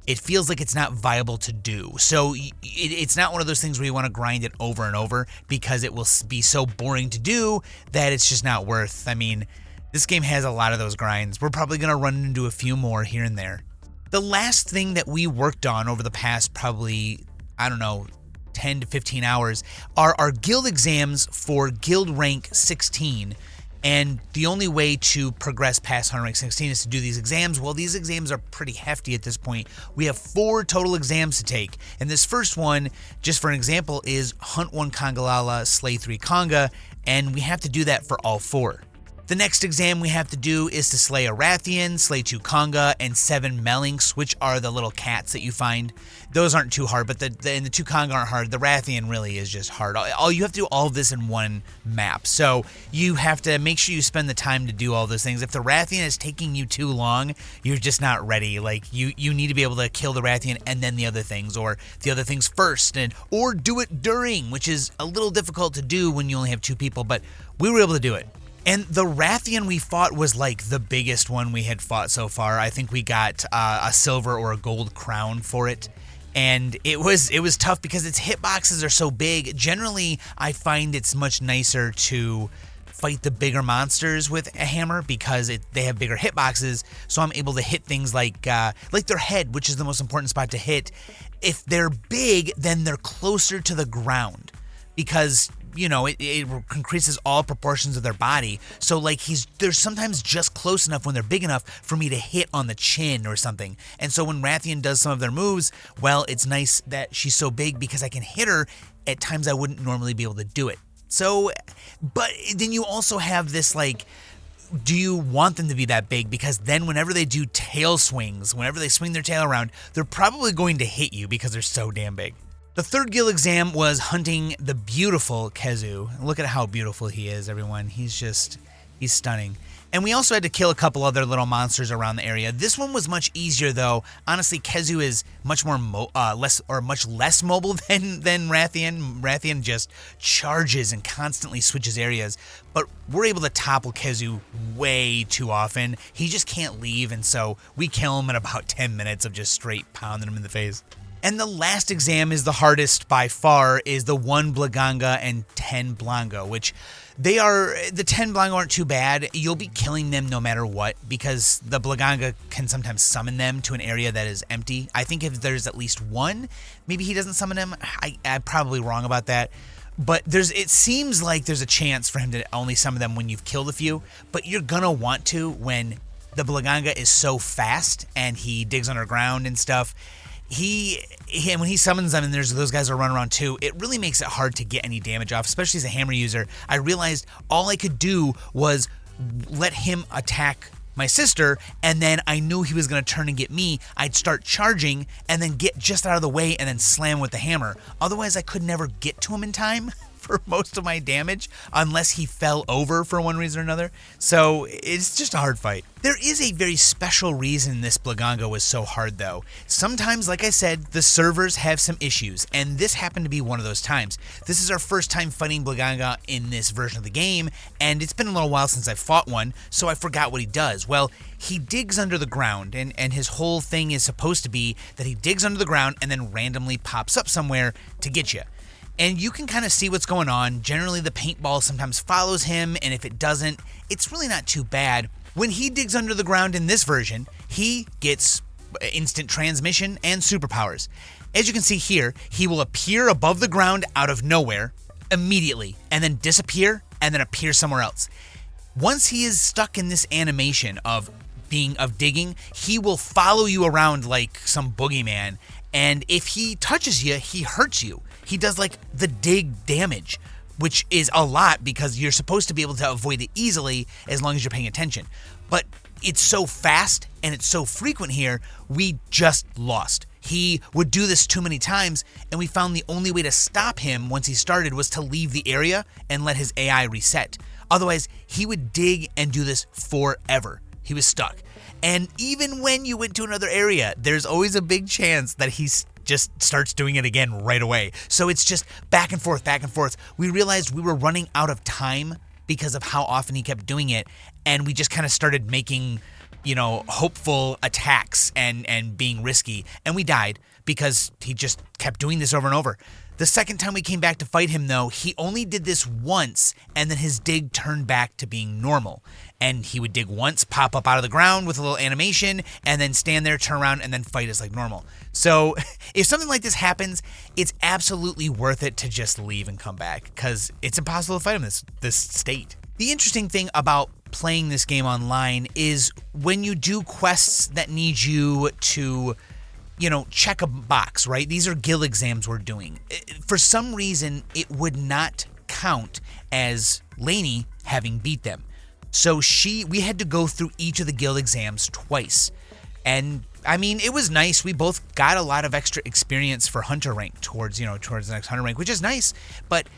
it feels like it's not viable to do. So it's not one of those things where you want to grind it over and over because it will be so boring to do that it's just not worth. I mean, this game has a lot of those grinds. We're probably going to run into a few more here and there. The last thing that we worked on over the past probably, 10 to 15 hours are our guild exams for guild rank 16. And the only way to progress past Hunter rank 16 is to do these exams. Well, these exams are pretty hefty at this point. We have 4 total exams to take. And this first one, just for an example, is Hunt 1 Congalala, Slay 3 Conga, and we have to do that for all 4. The next exam we have to do is to slay a Rathian, slay 2 Conga, and 7 Melinks, which are the little cats that you find. Those aren't too hard, but the 2 Conga aren't hard. The Rathian really is just hard. You have to do all of this in one map, so you have to make sure you spend the time to do all those things. If the Rathian is taking you too long, you're just not ready. Like, you need to be able to kill the Rathian and then the other things, or the other things first, or do it during, which is a little difficult to do when you only have 2 people, but we were able to do it. And the Rathian we fought was like the biggest one we had fought so far. I think we got a silver or a gold crown for it. And it was tough because its hitboxes are so big. Generally, I find it's much nicer to fight the bigger monsters with a hammer because they have bigger hitboxes, so I'm able to hit things like their head, which is the most important spot to hit. If they're big, then they're closer to the ground because, you know, it increases all proportions of their body. So like they're sometimes just close enough when they're big enough for me to hit on the chin or something. And so when Rathian does some of their moves, well, it's nice that she's so big because I can hit her at times I wouldn't normally be able to do it. So, but then you also have this like, do you want them to be that big? Because then whenever they do tail swings, whenever they swing their tail around, they're probably going to hit you because they're so damn big. The third guild exam was hunting the beautiful Kezu. Look at how beautiful he is, everyone. He's stunning. And we also had to kill a couple other little monsters around the area. This one was much easier, though. Honestly, Kezu is much more much less mobile than Rathian. Rathian just charges and constantly switches areas. But we're able to topple Kezu way too often. He just can't leave, and so we kill him in about 10 minutes of just straight pounding him in the face. And the last exam is the hardest by far, is the 1 Blaganga and 10 Blango, which the 10 Blango aren't too bad. You'll be killing them no matter what because the Blaganga can sometimes summon them to an area that is empty. I think if there's at least one, maybe he doesn't summon them. I'm probably wrong about that. But it seems like there's a chance for him to only summon them when you've killed a few, but you're gonna want to when the Blaganga is so fast and he digs underground and stuff. And when he summons them and there's those guys that run around too, it really makes it hard to get any damage off, especially as a hammer user. I realized all I could do was let him attack my sister, and then I knew he was going to turn and get me. I'd start charging and then get just out of the way and then slam with the hammer. Otherwise, I could never get to him in time for most of my damage unless he fell over for one reason or another. So it's just a hard fight. There is a very special reason this Blaganga was so hard though. Sometimes, like I said, the servers have some issues, and this happened to be one of those times. This is our first time fighting Blaganga in this version of the game, and it's been a little while since I fought one, so I forgot what he does. Well, he digs under the ground, and his whole thing is supposed to be that he digs under the ground and then randomly pops up somewhere to get you. And you can kind of see what's going on. Generally, the paintball sometimes follows him, and if it doesn't, it's really not too bad. When he digs under the ground in this version, he gets instant transmission and superpowers. As you can see here, he will appear above the ground out of nowhere immediately, and then disappear, and then appear somewhere else. Once he is stuck in this animation of digging, he will follow you around like some boogeyman, and if he touches you, he hurts you. He does like the dig damage, which is a lot because you're supposed to be able to avoid it easily as long as you're paying attention. But it's so fast and it's so frequent here, we just lost. He would do this too many times, and we found the only way to stop him once he started was to leave the area and let his AI reset. Otherwise, he would dig and do this forever. He was stuck. And even when you went to another area, there's always a big chance that he just starts doing it again right away. So it's just back and forth, back and forth. We realized we were running out of time because of how often he kept doing it, and we just kind of started making, hopeful attacks and being risky, and we died because he just kept doing this over and over. The second time we came back to fight him, though, he only did this once, and then his dig turned back to being normal. And he would dig once, pop up out of the ground with a little animation, and then stand there, turn around, and then fight us like normal. So if something like this happens, it's absolutely worth it to just leave and come back, because it's impossible to fight him in this state. The interesting thing about playing this game online is when you do quests that need you to check a box, right? These are guild exams we're doing. For some reason, it would not count as Lainey having beat them. So we had to go through each of the guild exams twice. And I mean, it was nice. We both got a lot of extra experience for hunter rank towards the next hunter rank, which is nice. But,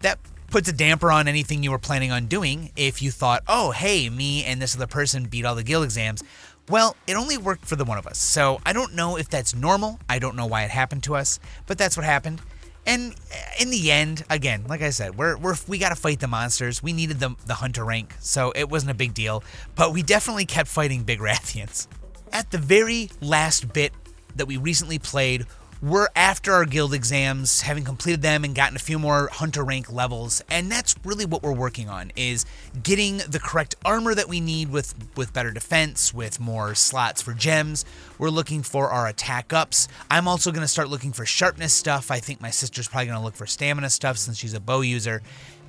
that puts a damper on anything you were planning on doing if you thought, oh, hey, me and this other person beat all the guild exams. Well, it only worked for the one of us, so I don't know if that's normal. I don't know why it happened to us, but that's what happened. And in the end, again, like I said, we got to fight the monsters. We needed the hunter rank, so it wasn't a big deal. But we definitely kept fighting big Rathians. At the very last bit that we recently played, we're after our guild exams, having completed them and gotten a few more hunter rank levels, and that's really what we're working on, is getting the correct armor that we need with better defense, with more slots for gems. We're looking for our attack ups. I'm also going to start looking for sharpness stuff. I think my sister's probably going to look for stamina stuff since she's a bow user.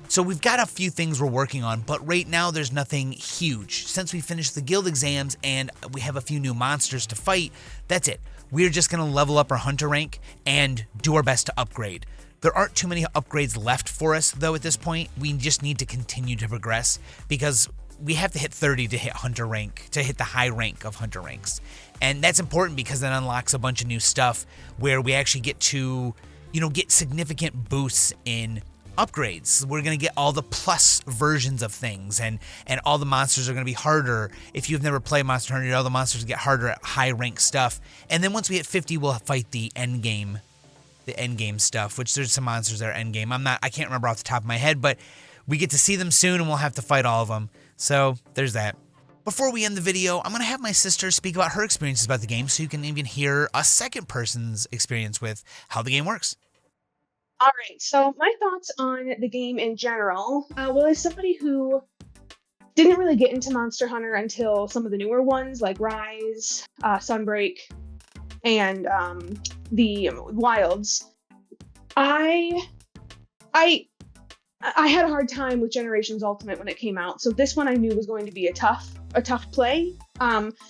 So we've got a few things we're working on, but right now there's nothing huge. Since we finished the guild exams and we have a few new monsters to fight, that's it. We're just going to level up our hunter rank and do our best to upgrade. There aren't too many upgrades left for us, though, at this point. We just need to continue to progress because we have to hit 30 to hit hunter rank, to hit the high rank of hunter ranks. And that's important because that unlocks a bunch of new stuff where we actually get to, get significant boosts in upgrades. We're going to get all the plus versions of things, and all the monsters are going to be harder. If you've never played Monster Hunter, all the monsters get harder at high rank stuff. And then once we hit 50, we'll fight the end game stuff, which there's some monsters that are end game. I can't remember off the top of my head, but we get to see them soon and we'll have to fight all of them. So there's that. Before we end the video, I'm going to have my sister speak about her experiences about the game so you can even hear a second person's experience with how the game works. All right, so my thoughts on the game in general. Well, as somebody who didn't really get into Monster Hunter until some of the newer ones like Rise, Sunbreak, and the Wilds, I had a hard time with Generations Ultimate when it came out, so this one I knew was going to be a tough play.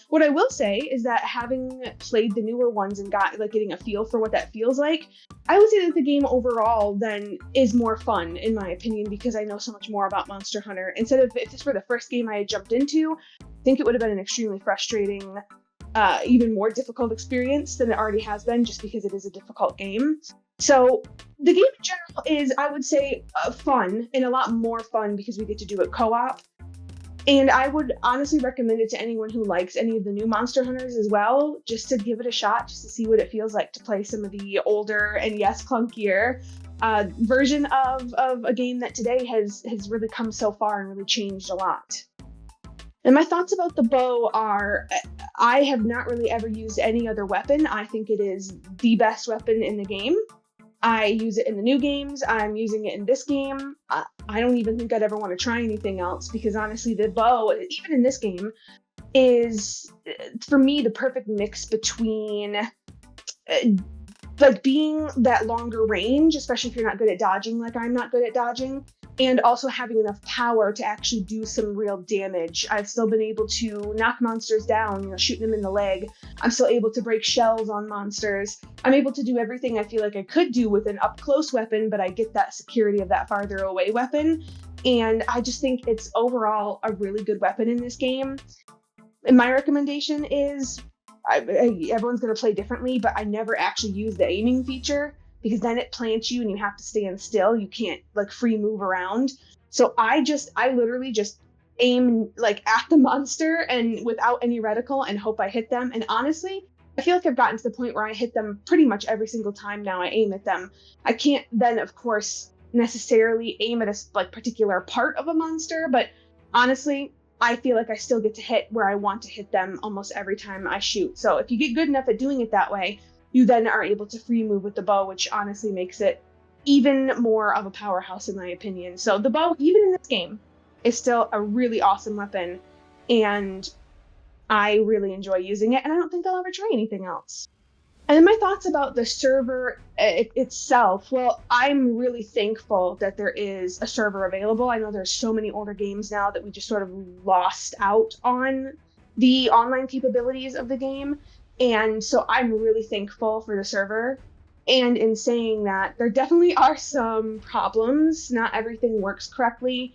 What I will say is that having played the newer ones and getting a feel for what that feels like, I would say that the game overall then is more fun in my opinion because I know so much more about Monster Hunter. Instead of, if this were the first game I had jumped into, I think it would have been an extremely frustrating, even more difficult experience than it already has been just because it is a difficult game. So the game in general is, I would say, fun, and a lot more fun because we get to do it co-op. And I would honestly recommend it to anyone who likes any of the new Monster Hunters as well, just to give it a shot, just to see what it feels like to play some of the older and yes, clunkier version of a game that today has really come so far and really changed a lot. And my thoughts about the bow are, I have not really ever used any other weapon. I think it is the best weapon in the game. I use it in the new games. I'm using it in this game. I don't even think I'd ever want to try anything else because honestly, the bow, even in this game, is, for me, the perfect mix between being that longer range, especially if you're not good at dodging like I'm not good at dodging, and also having enough power to actually do some real damage. I've still been able to knock monsters down, shooting them in the leg. I'm still able to break shells on monsters. I'm able to do everything I feel like I could do with an up-close weapon, but I get that security of that farther away weapon. And I just think it's overall a really good weapon in this game. And my recommendation is, everyone's going to play differently, but I never actually use the aiming feature, because then it plants you and you have to stand still. You can't free move around. So I literally just aim at the monster and without any reticle and hope I hit them. And honestly, I feel like I've gotten to the point where I hit them pretty much every single time now I aim at them. I can't then, of course, necessarily aim at a particular part of a monster, but honestly, I feel like I still get to hit where I want to hit them almost every time I shoot. So if you get good enough at doing it that way, you then are able to free move with the bow, which honestly makes it even more of a powerhouse in my opinion. So the bow, even in this game, is still a really awesome weapon, and I really enjoy using it, and I don't think I'll ever try anything else. And then my thoughts about the server itself. Well, I'm really thankful that there is a server available. I know there's so many older games now that we just sort of lost out on the online capabilities of the game. And so I'm really thankful for the server. And in saying that, there definitely are some problems. Not everything works correctly.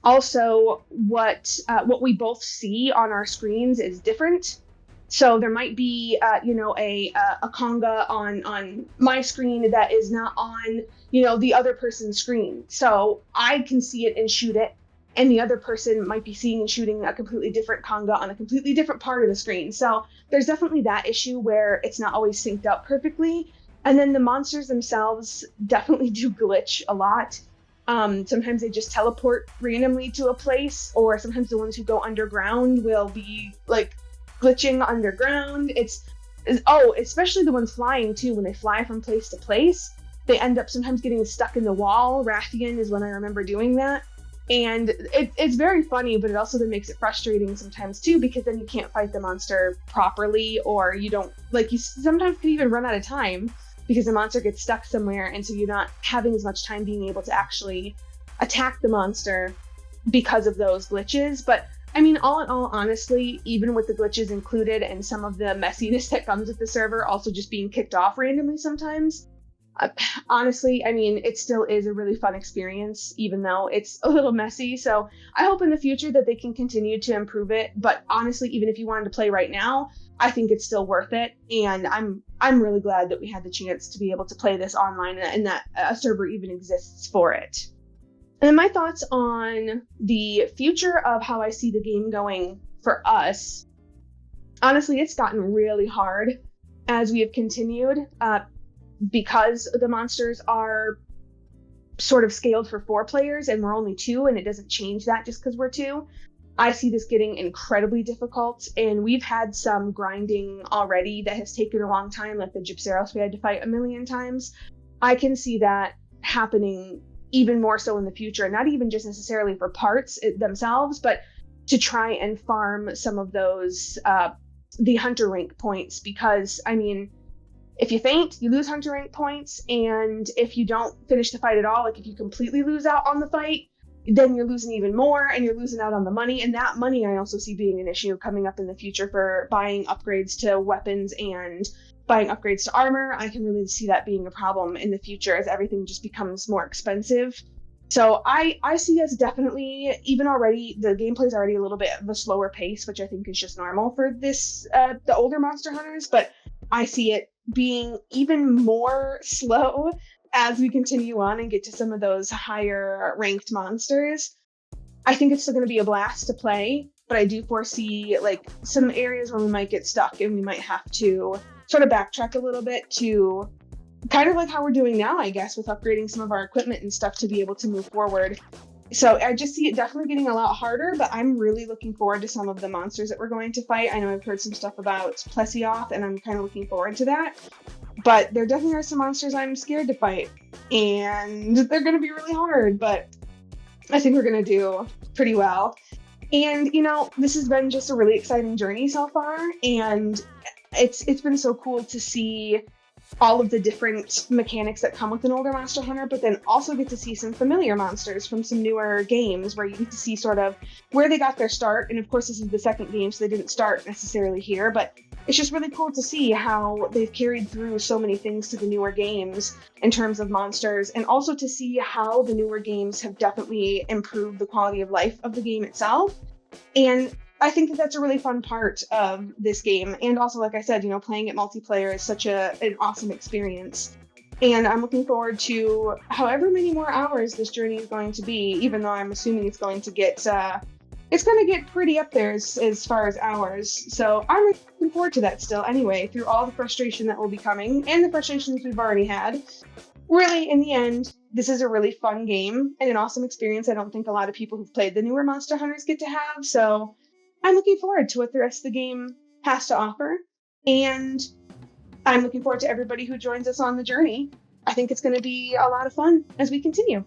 Also, what we both see on our screens is different. So there might be, a conga on my screen that is not on, the other person's screen. So I can see it and shoot it, and the other person might be seeing and shooting a completely different conga on a completely different part of the screen. So there's definitely that issue where it's not always synced up perfectly. And then the monsters themselves definitely do glitch a lot. Sometimes they just teleport randomly to a place, or sometimes the ones who go underground will be like glitching underground. Especially the ones flying too. When they fly from place to place, they end up sometimes getting stuck in the wall. Rathian is when I remember doing that. And it's very funny, but it also then makes it frustrating sometimes too, because then you can't fight the monster properly, or you don't, like, you sometimes can even run out of time because the monster gets stuck somewhere, and so you're not having as much time being able to actually attack the monster because of those glitches. But I mean, all in all, honestly, even with the glitches included and some of the messiness that comes with the server also just being kicked off randomly sometimes, honestly, I mean, it still is a really fun experience, even though it's a little messy. So I hope in the future that they can continue to improve it. But honestly, even if you wanted to play right now, I think it's still worth it. And I'm really glad that we had the chance to be able to play this online and that a server even exists for it. And then my thoughts on the future of how I see the game going for us. Honestly, it's gotten really hard as we have continued. Because the monsters are sort of scaled for 4 players and we're only 2, and it doesn't change that just because we're 2. I see this getting incredibly difficult, and we've had some grinding already that has taken a long time, like the Gypceros we had to fight a million times. I can see that happening even more so in the future, not even just necessarily for parts themselves, but to try and farm some of those, the hunter rank points, because, I mean, if you faint, you lose hunter rank points, and if you don't finish the fight at all, like if you completely lose out on the fight, then you're losing even more, and you're losing out on the money. And that money I also see being an issue coming up in the future for buying upgrades to weapons and buying upgrades to armor. I can really see that being a problem in the future as everything just becomes more expensive. So I see us definitely, even already, the gameplay is already a little bit of a slower pace, which I think is just normal for this, the older Monster Hunters, but I see it being even more slow as we continue on and get to some of those higher ranked monsters. I think it's still going to be a blast to play, but I do foresee like some areas where we might get stuck and we might have to sort of backtrack a little bit to kind of like how we're doing now, I guess, with upgrading some of our equipment and stuff to be able to move forward. So I just see it definitely getting a lot harder, but I'm really looking forward to some of the monsters that we're going to fight. I know I've heard some stuff about Plesioth, and I'm kind of looking forward to that. But there definitely are some monsters I'm scared to fight, and they're going to be really hard, but I think we're going to do pretty well. And, you know, this has been just a really exciting journey so far, and it's been so cool to see all of the different mechanics that come with an older Monster Hunter, but then also get to see some familiar monsters from some newer games where you get to see sort of where they got their start. And of course, this is the second game, so they didn't start necessarily here, but it's just really cool to see how they've carried through so many things to the newer games in terms of monsters, and also to see how the newer games have definitely improved the quality of life of the game itself. And I think that that's a really fun part of this game. And also, like I said, you know, playing it multiplayer is such an awesome experience. And I'm looking forward to however many more hours this journey is going to be, even though I'm assuming it's going to get pretty up there as far as hours. So I'm looking forward to that still anyway, through all the frustration that will be coming and the frustrations we've already had. Really, in the end, this is a really fun game and an awesome experience I don't think a lot of people who've played the newer Monster Hunters get to have. So I'm looking forward to what the rest of the game has to offer, and I'm looking forward to everybody who joins us on the journey. I think it's going to be a lot of fun as we continue.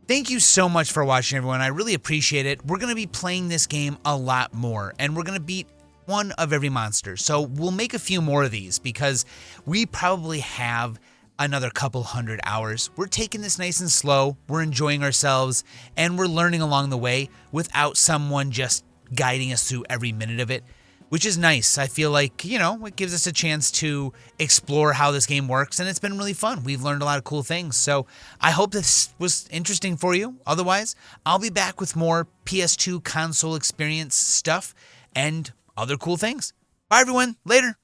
Thank you so much for watching, everyone. I really appreciate it. We're going to be playing this game a lot more, and we're going to beat one of every monster. So we'll make a few more of these because we probably have another couple hundred hours. We're taking this nice and slow. We're enjoying ourselves, and we're learning along the way without someone just guiding us through every minute of it, which is nice. I feel like, you know, it gives us a chance to explore how this game works, and it's been really fun. We've learned a lot of cool things, so I hope this was interesting for you. Otherwise, I'll be back with more PS2 console experience stuff and other cool things. Bye, everyone. Later.